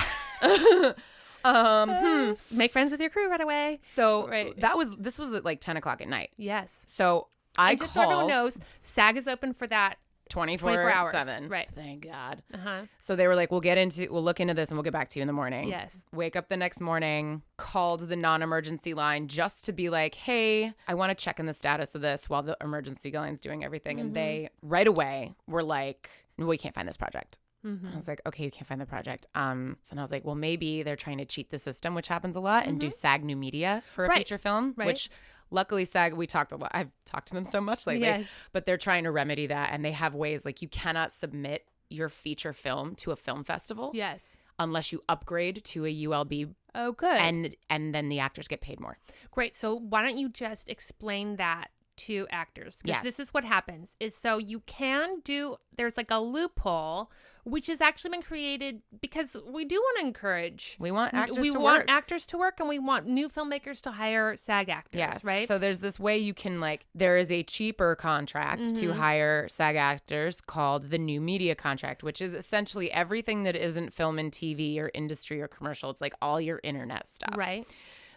Make friends with your crew right away. So this was at like 10 o'clock at night. Yes. So I just so everyone knows, SAG is open for that 24/7. Right. Thank God. Uh-huh. So they were like, we'll look into this and we'll get back to you in the morning. Yes. Wake up the next morning, called the non-emergency line just to be like, hey, I want to check in the status of this while the emergency line's doing everything. And they right away were like, no, we can't find this project. I was like, okay, you can't find the project. So I was like, well, maybe they're trying to cheat the system, which happens a lot, and do SAG new media for a feature film, which luckily SAG, we talked a lot. I've talked to them so much lately, but they're trying to remedy that. And they have ways like you cannot submit your feature film to a film festival. Yes. Unless you upgrade to a ULB. Oh, good. And then the actors get paid more. Great. So why don't you just explain that to actors? Because this is what happens is so you can do, there's like a loophole, which has actually been created because we do want to encourage. We want actors to work. We want actors to work and we want new filmmakers to hire SAG actors, right? So there's this way you can there is a cheaper contract to hire SAG actors called the new media contract, which is essentially everything that isn't film and TV or industry or commercial. It's like all your internet stuff. Right.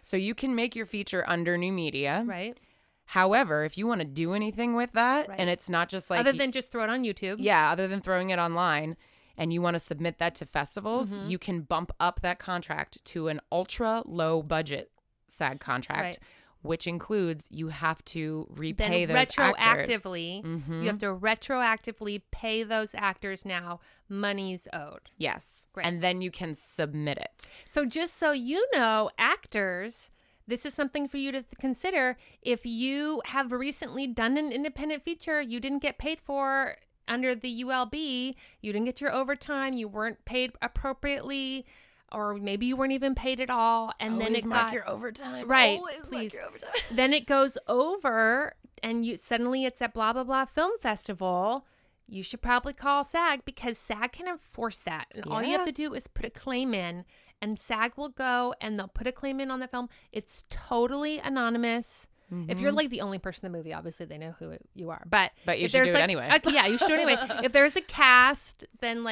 So you can make your feature under new media. Right. However, if you want to do anything with that, and it's not just like... Other than just throw it on YouTube. Yeah, other than throwing it online, and you want to submit that to festivals, you can bump up that contract to an ultra low budget SAG contract, which includes you have to repay those retroactively, actors. You have to retroactively pay those actors now monies owed. Yes. Great. And then you can submit it. So just so you know, actors... This is something for you to consider. If you have recently done an independent feature you didn't get paid for under the ULB, you didn't get your overtime, you weren't paid appropriately, or maybe you weren't even paid at all, and Always then it mark got your overtime. Right, Always please. mark your overtime. Then it goes over, and you suddenly it's at blah blah blah film festival. You should probably call SAG because SAG can enforce that, and all you have to do is put a claim in. And SAG will go and they'll put a claim in on the film. It's totally anonymous. If you're like the only person in the movie, obviously they know who you are. But you should do it anyway. Yeah, you should do it anyway. If there's a cast, then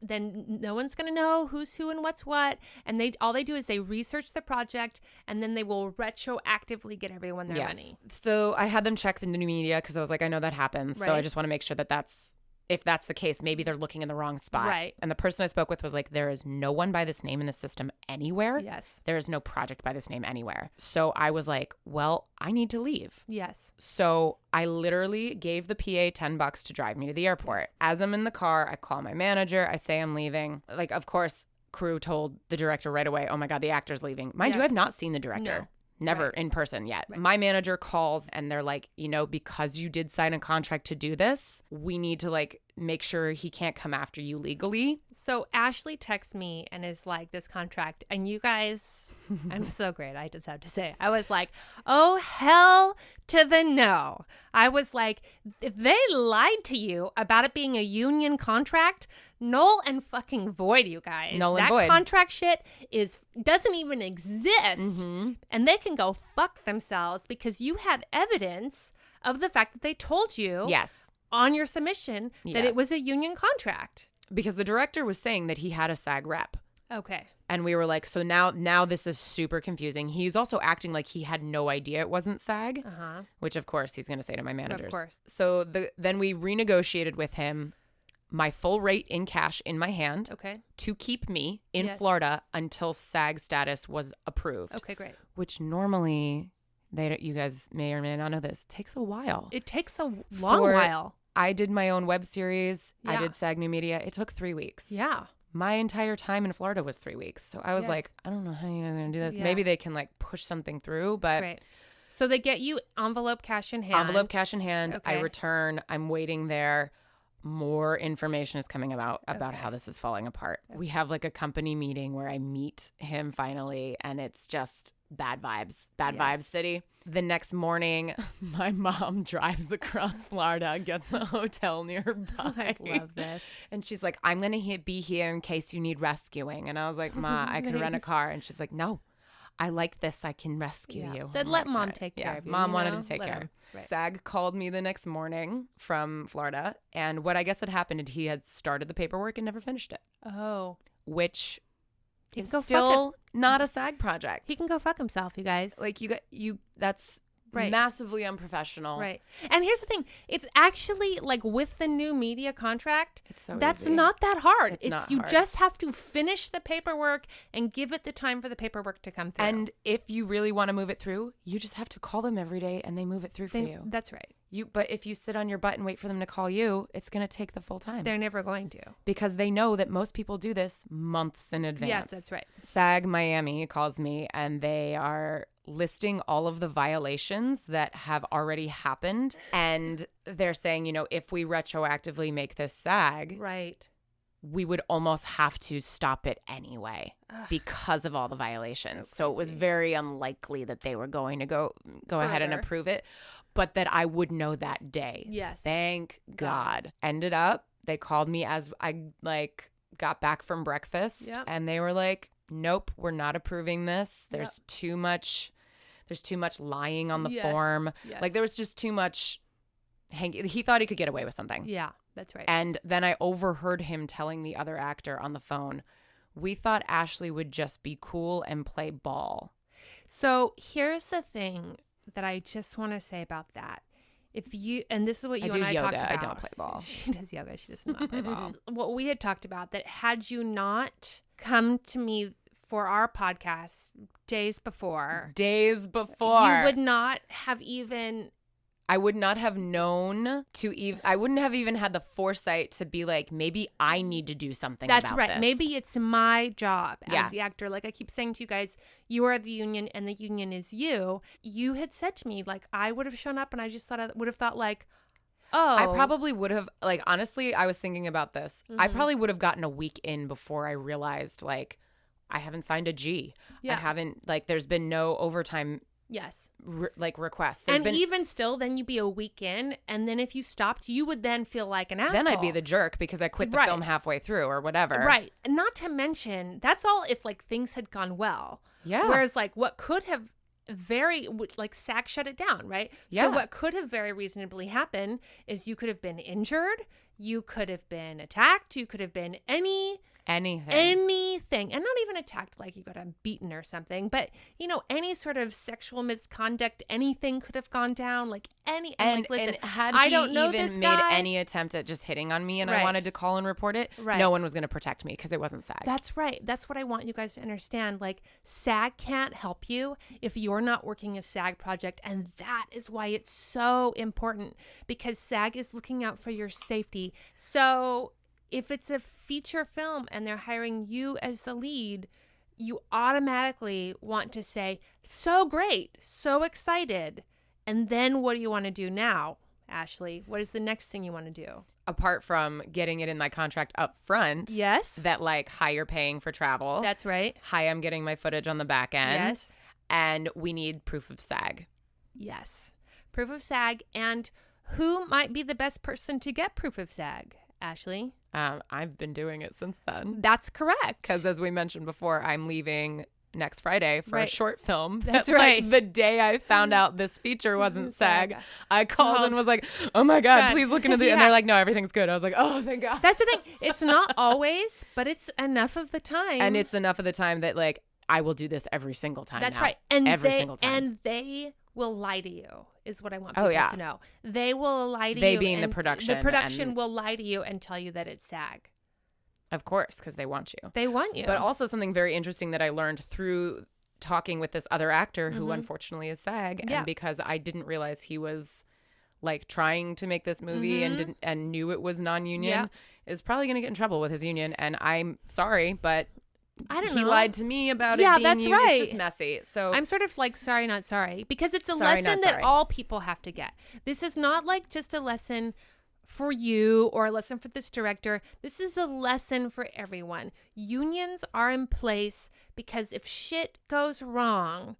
then no one's gonna know who's who and what's what. And all they do is they research the project and then they will retroactively get everyone their money. So I had them check the new media because I was like, I know that happens. So I just want to make sure that's. If that's the case, maybe they're looking in the wrong spot. Right. And the person I spoke with was like, there is no one by this name in the system anywhere. Yes. There is no project by this name anywhere. So I was like, well, I need to leave. Yes. So I literally gave the PA $10 to drive me to the airport. Yes. As I'm in the car, I call my manager. I say I'm leaving. Like, of course, crew told the director right away, oh my God, the actor's leaving. Mind you, I've not seen the director. No. Never in person yet. My manager calls and they're like, because you did sign a contract to do this, we need to make sure he can't come after you legally. So Ashley texts me and is like, this contract, and you guys, I'm so great. I just have to say, I was like, oh, hell to the no. I was like, if they lied to you about it being a union contract, null and fucking void, you guys. Null and void. That contract shit doesn't even exist. And they can go fuck themselves because you had evidence of the fact that they told you on your submission that it was a union contract. Because the director was saying that he had a SAG rep. Okay. And we were like, so now this is super confusing. He's also acting like he had no idea it wasn't SAG, which of course he's going to say to my managers. Of course. So then we renegotiated with him my full rate in cash in my hand to keep me in Florida until SAG status was approved. Okay, great. Which normally, you guys may or may not know this, takes a while. It takes a long while. I did my own web series. I did SAG New Media. It took 3 weeks. Yeah. My entire time in Florida was 3 weeks. So I was like, I don't know how you guys are going to do this. Maybe they can push something through, but... Right. So they get you envelope cash in hand. Envelope cash in hand. I return. I'm waiting there. More information is coming about how this is falling apart. We have a company meeting where I meet him finally, and it's just bad vibes. Bad vibes city. The next morning, my mom drives across Florida, gets a hotel nearby. I love this. And she's like, I'm going to be here in case you need rescuing. And I was like, Ma, I can rent a car. And she's like, no, I like this. I can rescue you. Then let mom take care of you. Mom wanted to take care. Right. SAG called me the next morning from Florida. And what I guess had happened is he had started the paperwork and never finished it. Oh. Which is still not a SAG project. He can go fuck himself, you guys. That's Right. Massively unprofessional. Right. And here's the thing. It's actually like with the new media contract, It's so that's easy. not that hard. It's not you hard. just have to finish the paperwork and give it the time for the paperwork to come through. And if you really want to move it through, you just have to call them every day and they move it through for you. That's right. But if you sit on your butt and wait for them to call you, it's going to take the full time. They're never going to. Because they know that most people do this months in advance. Yes, that's right. SAG Miami calls me and they are listing all of the violations that have already happened. And they're saying, if we retroactively make this SAG, right, we would almost have to stop it anyway because of all the violations. So it was very unlikely that they were going to go ahead and approve it, but that I would know that day. Yes. Thank God. Ended up, they called me as I got back from breakfast and they were like, nope, we're not approving this. There's too much lying on the form. Yes. Like there was just too much he thought he could get away with something. Yeah, that's right. And then I overheard him telling the other actor on the phone, we thought Ashley would just be cool and play ball. So here's the thing that I just want to say about that. And this is what you and I talked about. I don't play ball. She does yoga. She does not play ball. What we had talked about, that had you not come to me for our podcast days before, you would not have even... I would not have known I wouldn't have even had the foresight to be like, maybe I need to do something about this. That's right. Maybe it's my job as the actor. Like I keep saying to you guys, you are the union and the union is you. You had said to me, like, I would have shown up and I just would have thought like, oh. I probably would have, like, honestly, I was thinking about this. Mm-hmm. I probably would have gotten a week in before I realized, like, I haven't signed a G. Yeah. I haven't, like, there's been no overtime requests. Even still, then you'd be a week in, and then if you stopped, you would then feel like an asshole. Then I'd be the jerk because I quit the film halfway through or whatever. Right. And not to mention, that's all if like things had gone well. Yeah. Whereas like what could have SAG shut it down, right? Yeah. So what could have very reasonably happened is you could have been injured, you could have been attacked, you could have been anything, and not even attacked like you got beaten or something, but any sort of sexual misconduct, anything could have gone down, like any. And listen, and had I he don't know even this made guy. any attempt at just hitting on me and I wanted to call and report it, no one was going to protect me because it wasn't SAG. That's right. That's what I want you guys to understand. Like SAG can't help you if you're not working a SAG project, and that is why it's so important, because SAG is looking out for your safety. So if it's a feature film and they're hiring you as the lead, you automatically want to say, so great, so excited. And then what do you want to do now, Ashley? What is the next thing you want to do? Apart from getting it in my contract up front. Yes. That like, hi, you're paying for travel. That's right. Hi, I'm getting my footage on the back end. Yes. And we need proof of SAG. Yes. Proof of SAG. And who might be the best person to get proof of SAG, Ashley? I've been doing it since then. That's correct. Because as we mentioned before, I'm leaving next Friday for a short film. That's right. Like, the day I found out this feature wasn't SAG, I called and was like, oh my God, please look into the... And they're like, no, everything's good. I was like, oh, thank God. That's the thing. It's not always, but it's enough of the time. And it's enough of the time that like, I will do this every single time. That's now. right. And every single time. And they will lie to you, is what I want people to know. They will lie to you. They being the production. The production will lie to you and tell you that it's SAG. Of course, because they want you. They want you. But also something very interesting that I learned through talking with this other actor who unfortunately is SAG, and because I didn't realize he was like trying to make this movie and knew it was non-union, is probably going to get in trouble with his union. And I'm sorry, but I don't know. He lied to me about it being that's union. right. It's just messy. So I'm sort of like sorry, not sorry, because it's a lesson that all people have to get. This is not like just a lesson for you or a lesson for this director. This is a lesson for everyone. Unions are in place because if shit goes wrong,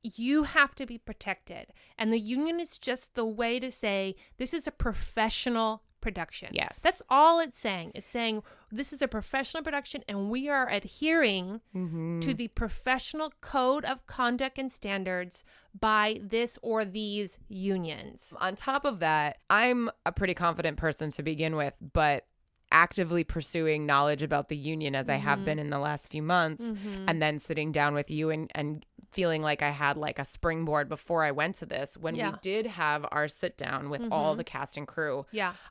you have to be protected. And the union is just the way to say this is a professional production. Yes. That's all it's saying. It's saying this is a professional production and we are adhering to the professional code of conduct and standards by this or these unions. On top of that, I'm a pretty confident person to begin with, but actively pursuing knowledge about the union as I have been in the last few months, and then sitting down with you and feeling like I had like a springboard before I went to this. When we did have our sit down with all the cast and crew,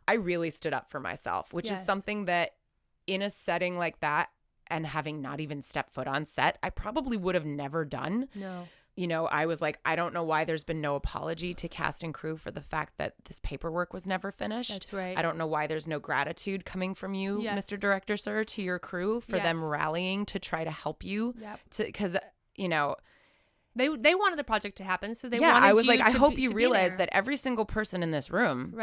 I really stood up for myself, which is something that in a setting like that and having not even stepped foot on set, I probably would have never done. No. You know, I was like, I don't know why there's been no apology to cast and crew for the fact that this paperwork was never finished. That's right. I don't know why there's no gratitude coming from you, Mr. Director, sir, to your crew for them rallying to try to help you. Because, you know, they wanted the project to happen, so they wanted I was you like, I hope you to realize that every single person in this room,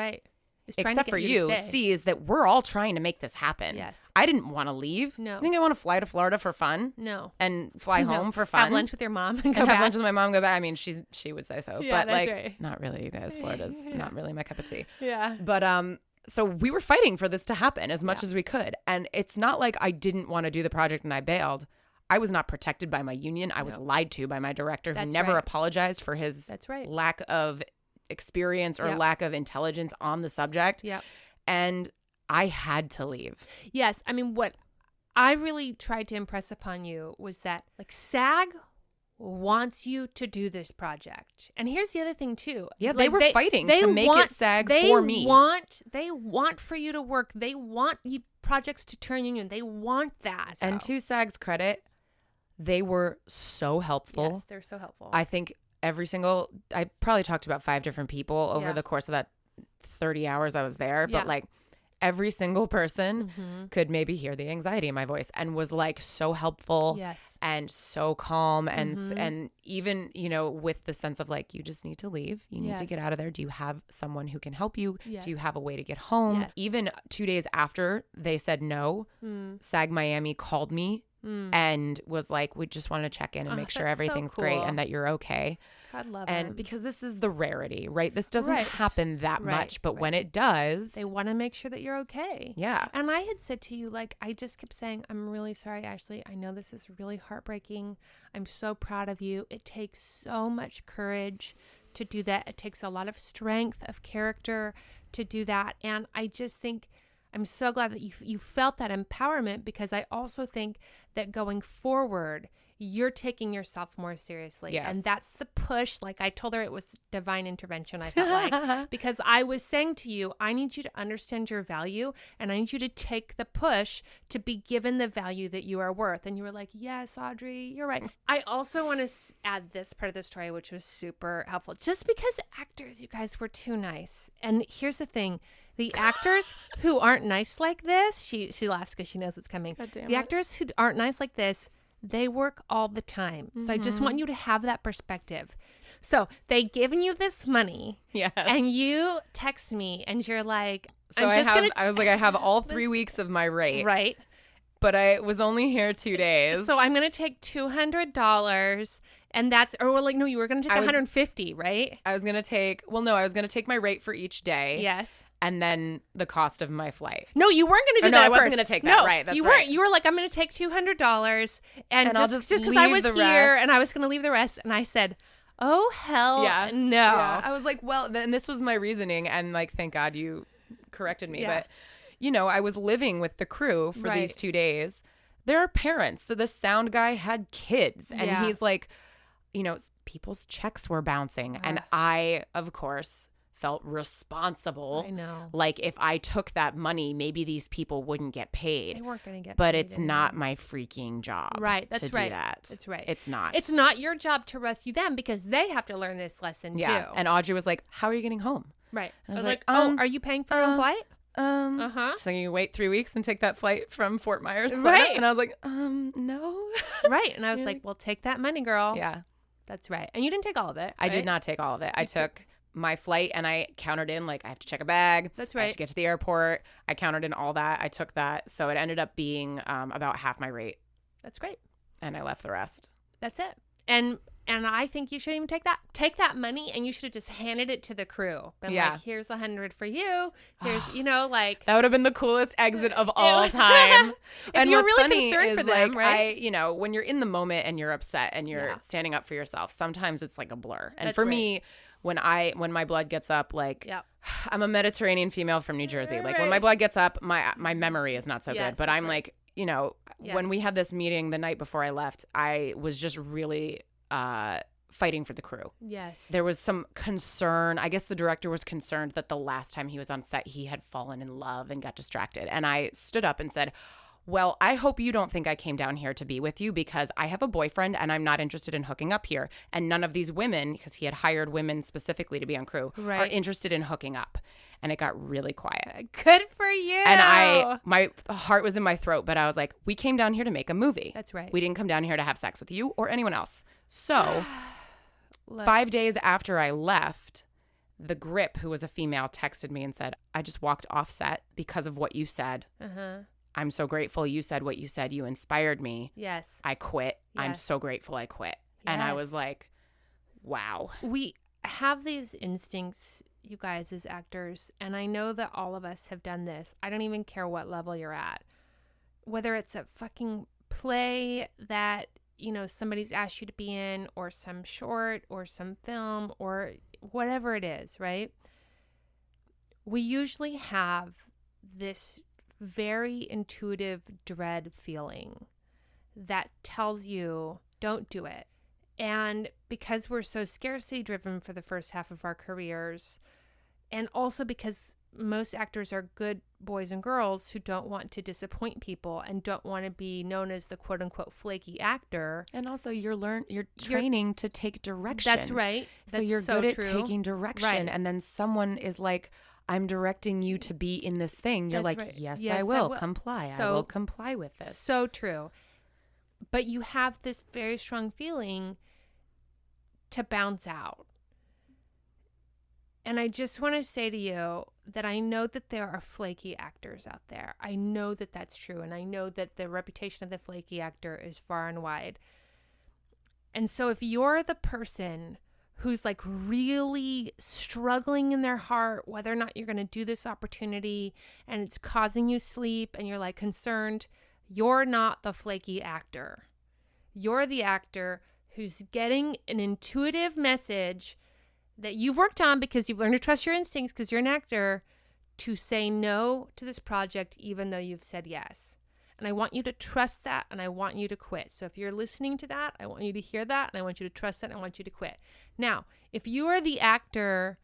except for you, sees that we're all trying to make this happen. Yes. I didn't want to leave. No. I think I want to fly to Florida for fun. No. And fly home for fun. Have lunch with your mom and go have back. lunch with my mom, go back. I mean, she would say so. Yeah, but like, right. not really, you guys. Florida's not really my cup of tea. Yeah. But so we were fighting for this to happen as much as we could. And it's not like I didn't want to do the project and I bailed. I was not protected by my union. I was lied to by my director who never apologized for his lack of experience or lack of intelligence on the subject. Yep. And I had to leave. Yes. I mean, what I really tried to impress upon you was that, like, SAG wants you to do this project. And here's the other thing, too. Yeah, they were fighting to make it SAG for me. They want for you to work. They want you projects to turn union. They want that. So. And to SAG's credit, they were so helpful. Yes, they're so helpful. I think I probably talked to about 5 different people over the course of that 30 hours I was there, but like every single person could maybe hear the anxiety in my voice and was like so helpful and so calm and even, you know, with the sense of like, you just need to leave. You need to get out of there. Do you have someone who can help you? Do you have a way to get home? Even 2 days after they said no, SAG Miami called me and was like, we just want to check in and make sure everything's great and that you're okay. God love and them. Because this is the rarity, right? This doesn't happen that much, but when it does, they want to make sure that you're okay. Yeah. And I had said to you, like, I just kept saying, I'm really sorry, Ashley. I know this is really heartbreaking. I'm so proud of you. It takes so much courage to do that. It takes a lot of strength of character to do that. And I just think I'm so glad that you felt that empowerment, because I also think that going forward, you're taking yourself more seriously. Yes. And that's the push. Like I told her, it was divine intervention, I felt like, because I was saying to you, I need you to understand your value and I need you to take the push to be given the value that you are worth. And you were like, yes, Audrey, you're right. I also want to add this part of the story, which was super helpful, just because actors, you guys, were too nice. And here's the thing. The actors who aren't nice like this, she laughs because she knows it's coming. The actors who aren't nice like this, they work all the time. So I just want you to have that perspective. So they given you this money. Yes. And you text me and you're like, I was like, I have all 3 weeks of my rate. Right. But I was only here 2 days. So I'm going to take $200 and that's, or like, no, you were going to take $150, right? I was going to take my rate for each day. Yes. And then the cost of my flight. No, you weren't going to do that. No, I wasn't wasn't going to take that. No, right. That's you right. weren't. You were like, I'm going to take $200 and I'll just because I was leave the here rest. and I was going to leave the rest. And I said, oh, hell no. Yeah. I was like, well, and this was my reasoning. And like, thank God you corrected me. Yeah. But, you know, I was living with the crew for these 2 days. There are parents. The sound guy had kids. And he's like, you know, people's checks were bouncing. And I, of course, felt responsible. I know. Like if I took that money, maybe these people wouldn't get paid. They weren't going to get but paid. But it's not my freaking job. Right. That's to right. do that. That's right. It's not. It's not your job to rescue them because they have to learn this lesson too. And Audrey was like, how are you getting home? Right. I was like, oh, are you paying for your own flight? She's like, you wait 3 weeks and take that flight from Fort Myers. Right. And I was like, no. Right. And I was like, well, take that money, girl. Yeah. That's right. And you didn't take all of it. I did not take all of it. I took my flight and I counted in, like, I have to check a bag. That's right. I have to get to the airport. I counted in all that. I took that. So it ended up being about half my rate. That's great. And I left the rest. That's it. And I think you shouldn't even take that money and you should have just handed it to the crew. Been like, here's $100 for you. Here's, you know, like. That would have been the coolest exit of all time. And you're really concerned for them, like, right? you know, when you're in the moment and you're upset and you're standing up for yourself, sometimes it's like a blur. And for me, when my blood gets up, like I'm a Mediterranean female from New Jersey. Like when my blood gets up, my memory is not so good. But I'm like, you know, when we had this meeting the night before I left, I was just really fighting for the crew. Yes. There was some concern. I guess the director was concerned that the last time he was on set, he had fallen in love and got distracted. And I stood up and said, well, I hope you don't think I came down here to be with you because I have a boyfriend and I'm not interested in hooking up here. And none of these women, because he had hired women specifically to be on crew, are interested in hooking up. And it got really quiet. Good for you. And my heart was in my throat, but I was like, we came down here to make a movie. That's right. We didn't come down here to have sex with you or anyone else. So 5 days after I left, the grip, who was a female, texted me and said, I just walked off set because of what you said. I'm so grateful you said what you said. You inspired me. Yes. I quit. Yes. I'm so grateful I quit. Yes. And I was like, wow. We have these instincts, you guys, as actors, and I know that all of us have done this. I don't even care what level you're at. Whether it's a fucking play that, you know, somebody's asked you to be in, or some short, or some film, or whatever it is, right? We usually have this very intuitive dread feeling that tells you, don't do it. And because we're so scarcity driven for the first half of our careers, and also because most actors are good boys and girls who don't want to disappoint people and don't want to be known as the quote unquote flaky actor. And also you're training to take direction. That's right. So you're good at taking direction. Right. And then someone is like, I'm directing you to be in this thing. You're like, yes, I will comply. I will comply with this. So true. But you have this very strong feeling to bounce out. And I just want to say to you that I know that there are flaky actors out there. I know that that's true. And I know that the reputation of the flaky actor is far and wide. And so if you're the person who's like really struggling in their heart, whether or not you're going to do this opportunity, and it's causing you sleep and you're like concerned, you're not the flaky actor. You're the actor who's getting an intuitive message that you've worked on because you've learned to trust your instincts because you're an actor, to say no to this project even though you've said yes. And I want you to trust that, and I want you to quit. So if you're listening to that, I want you to hear that, and I want you to trust that, and I want you to quit. Now, if you are the actor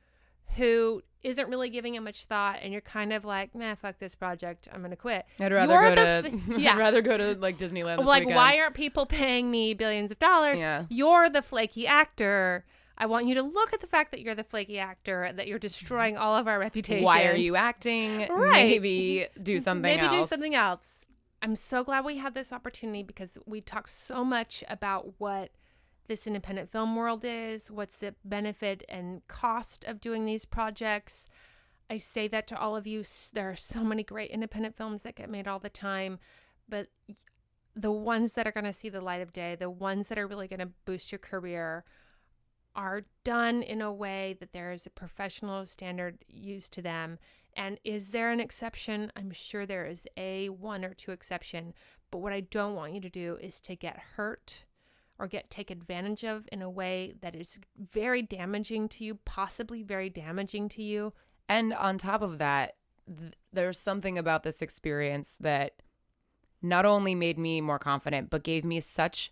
who isn't really giving it much thought and you're kind of like, nah, fuck this project, I'm going to quit. I'd rather go to like Disneyland this weekend. Why aren't people paying me billions of dollars? Yeah. You're the flaky actor. I want you to look at the fact that you're the flaky actor, that you're destroying all of our reputation. Why are you acting? Right. Maybe do something else. Maybe do something else. I'm so glad we had this opportunity because we talk so much about what this independent film world is, what's the benefit and cost of doing these projects. I say that to all of you. There are so many great independent films that get made all the time, but the ones that are going to see the light of day, the ones that are really going to boost your career, are done in a way that there is a professional standard used to them. And is there an exception? I'm sure there is a one or two exception. But what I don't want you to do is to get hurt or take advantage of in a way that is very damaging to you, possibly very damaging to you. And on top of that, there's something about this experience that not only made me more confident, but gave me such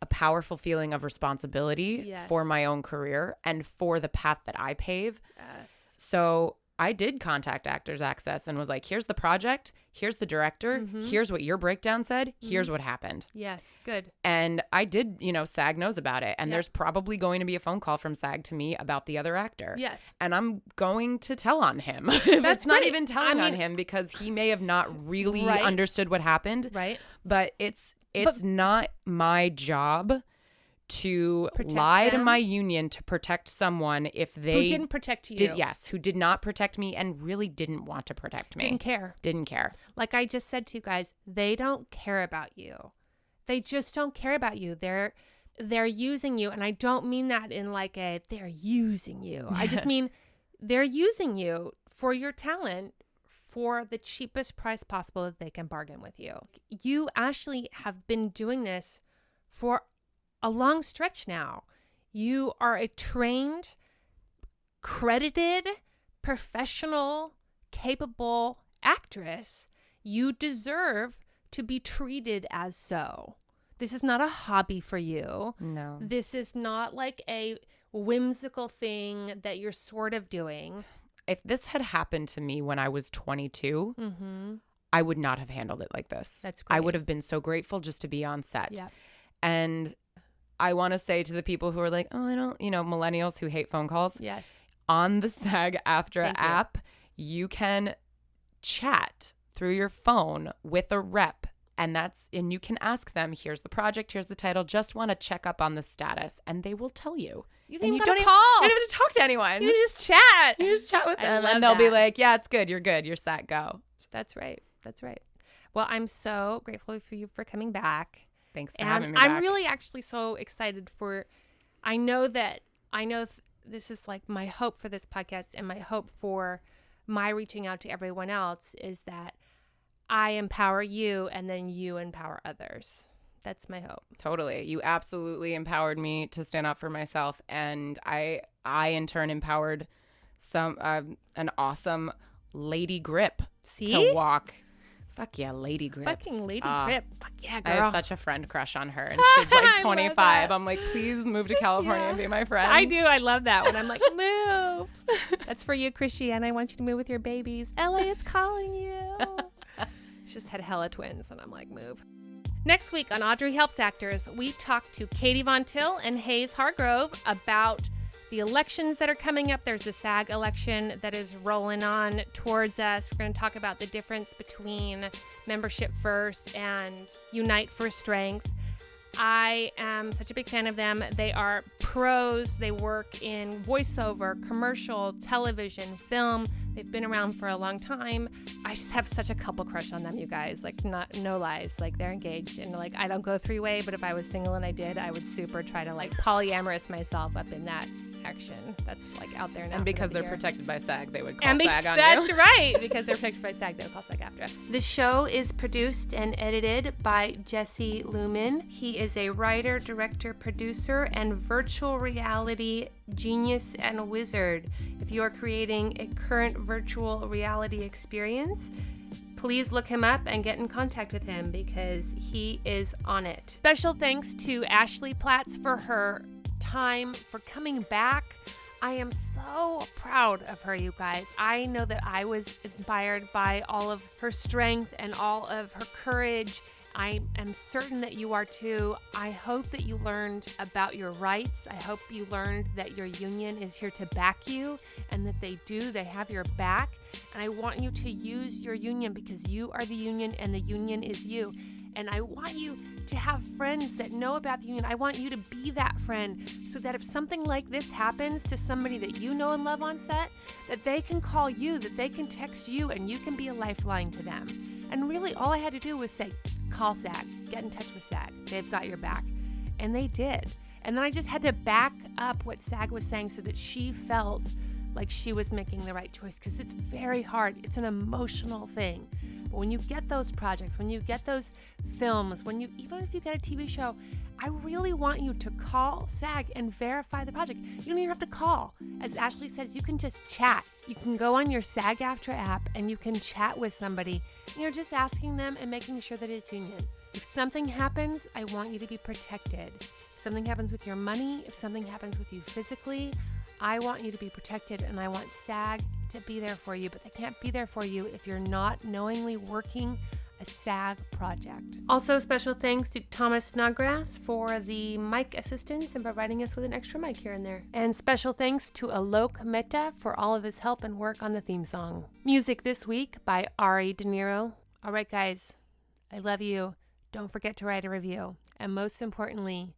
a powerful feeling of responsibility for my own career and for the path that I pave. Yes. So I did contact Actors Access and was like, here's the project, here's the director, here's what your breakdown said, here's what happened. Yes, good. And I did, SAG knows about it. And there's probably going to be a phone call from SAG to me about the other actor. Yes. And I'm going to tell on him. It's not even telling on him because he may have not really understood what happened. Right. But it's not my job to lie to my union to protect someone if they... Who didn't protect you. Who did not protect me and really didn't want to protect me. Didn't care. Like I just said to you guys, they don't care about you. They just don't care about you. They're using you. And I don't mean that in like they're using you. I just mean they're using you for your talent for the cheapest price possible that they can bargain with you. You, Ashley, have been doing this for a long stretch now. You are a trained, credited, professional, capable actress. You deserve to be treated as so. This is not a hobby for you. No. This is not like a whimsical thing that you're sort of doing. If this had happened to me when I was 22, I would not have handled it like this. That's great. I would have been so grateful just to be on set. Yep. And I want to say to the people who are like, oh, I don't, millennials who hate phone calls. Yes. On the SAG-AFTRA app, you can chat through your phone with a rep. And you can ask them, here's the project, here's the title, just want to check up on the status. And they will tell you. You don't even call. You don't even have to talk to anyone. You just chat. You just chat with them. And they'll be like, yeah, it's good. You're good. You're set. Go. That's right. That's right. Well, I'm so grateful for you for coming back. Thanks for having me back. I'm really actually so excited I know this is like my hope for this podcast, and my hope for my reaching out to everyone else is that I empower you and then you empower others. That's my hope. Totally. You absolutely empowered me to stand up for myself. And I in turn empowered an awesome lady grip to walk. Fuck yeah, lady grips. Fucking lady grip. Fuck yeah, girl. I have such a friend crush on her. And she's like 25. I'm like, please move to California and be my friend. I do. I love that when I'm like, move. That's for you, Christiane. I want you to move with your babies. LA is calling you. She just had hella twins, and I'm like, move. Next week on Audrey Helps Actors, we talk to Katie Von Till and Hayes Hargrove about the elections that are coming up. There's a SAG election that is rolling on towards us. We're going to talk about the difference between Membership First and Unite for Strength. I am such a big fan of them. They are pros. They work in voiceover, commercial, television, film. They've been around for a long time. I just have such a couple crush on them, you guys. Like, no lies. Like, they're engaged. And, like, I don't go three-way, but if I was single and I did, I would super try to, like, polyamorous myself up in that action. That's, like, out there now. And because they're protected by SAG, they would call SAG on you. That's right. Because they're protected by SAG, they would call SAG-AFTRA. The show is produced and edited by Jesse Lumen. He is a writer, director, producer, and virtual reality genius and wizard. If you are creating a current virtual reality experience, please look him up and get in contact with him because he is on it. Special thanks to Ashley Platz for her time, for coming back. I am so proud of her, you guys. I know that I was inspired by all of her strength and all of her courage. I am certain that you are too. I hope that you learned about your rights. I hope you learned that your union is here to back you and that they have your back. And I want you to use your union because you are the union and the union is you. And I want you to have friends that know about the union. I want you to be that friend so that if something like this happens to somebody that you know and love on set, that they can call you, that they can text you, and you can be a lifeline to them. And really, all I had to do was say, call SAG, get in touch with SAG. They've got your back. And they did. And then I just had to back up what SAG was saying so that she felt like she was making the right choice, because it's very hard. It's an emotional thing. But when you get those projects, when you get those films, even if you get a TV show, I really want you to call SAG and verify the project. You don't even have to call. As Ashley says, you can just chat. You can go on your SAG-AFTRA app and you can chat with somebody. You're just asking them and making sure that it's union. If something happens, I want you to be protected. If something happens with your money, if something happens with you physically, I want you to be protected, and I want SAG to be there for you, but they can't be there for you if you're not knowingly working a SAG project. Also, special thanks to Thomas Snodgrass for the mic assistance and providing us with an extra mic here and there. And special thanks to Aalok Mehta for all of his help and work on the theme song. Music this week by Ari De Niro. All right, guys, I love you. Don't forget to write a review. And most importantly,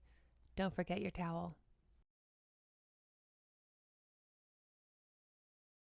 don't forget your towel.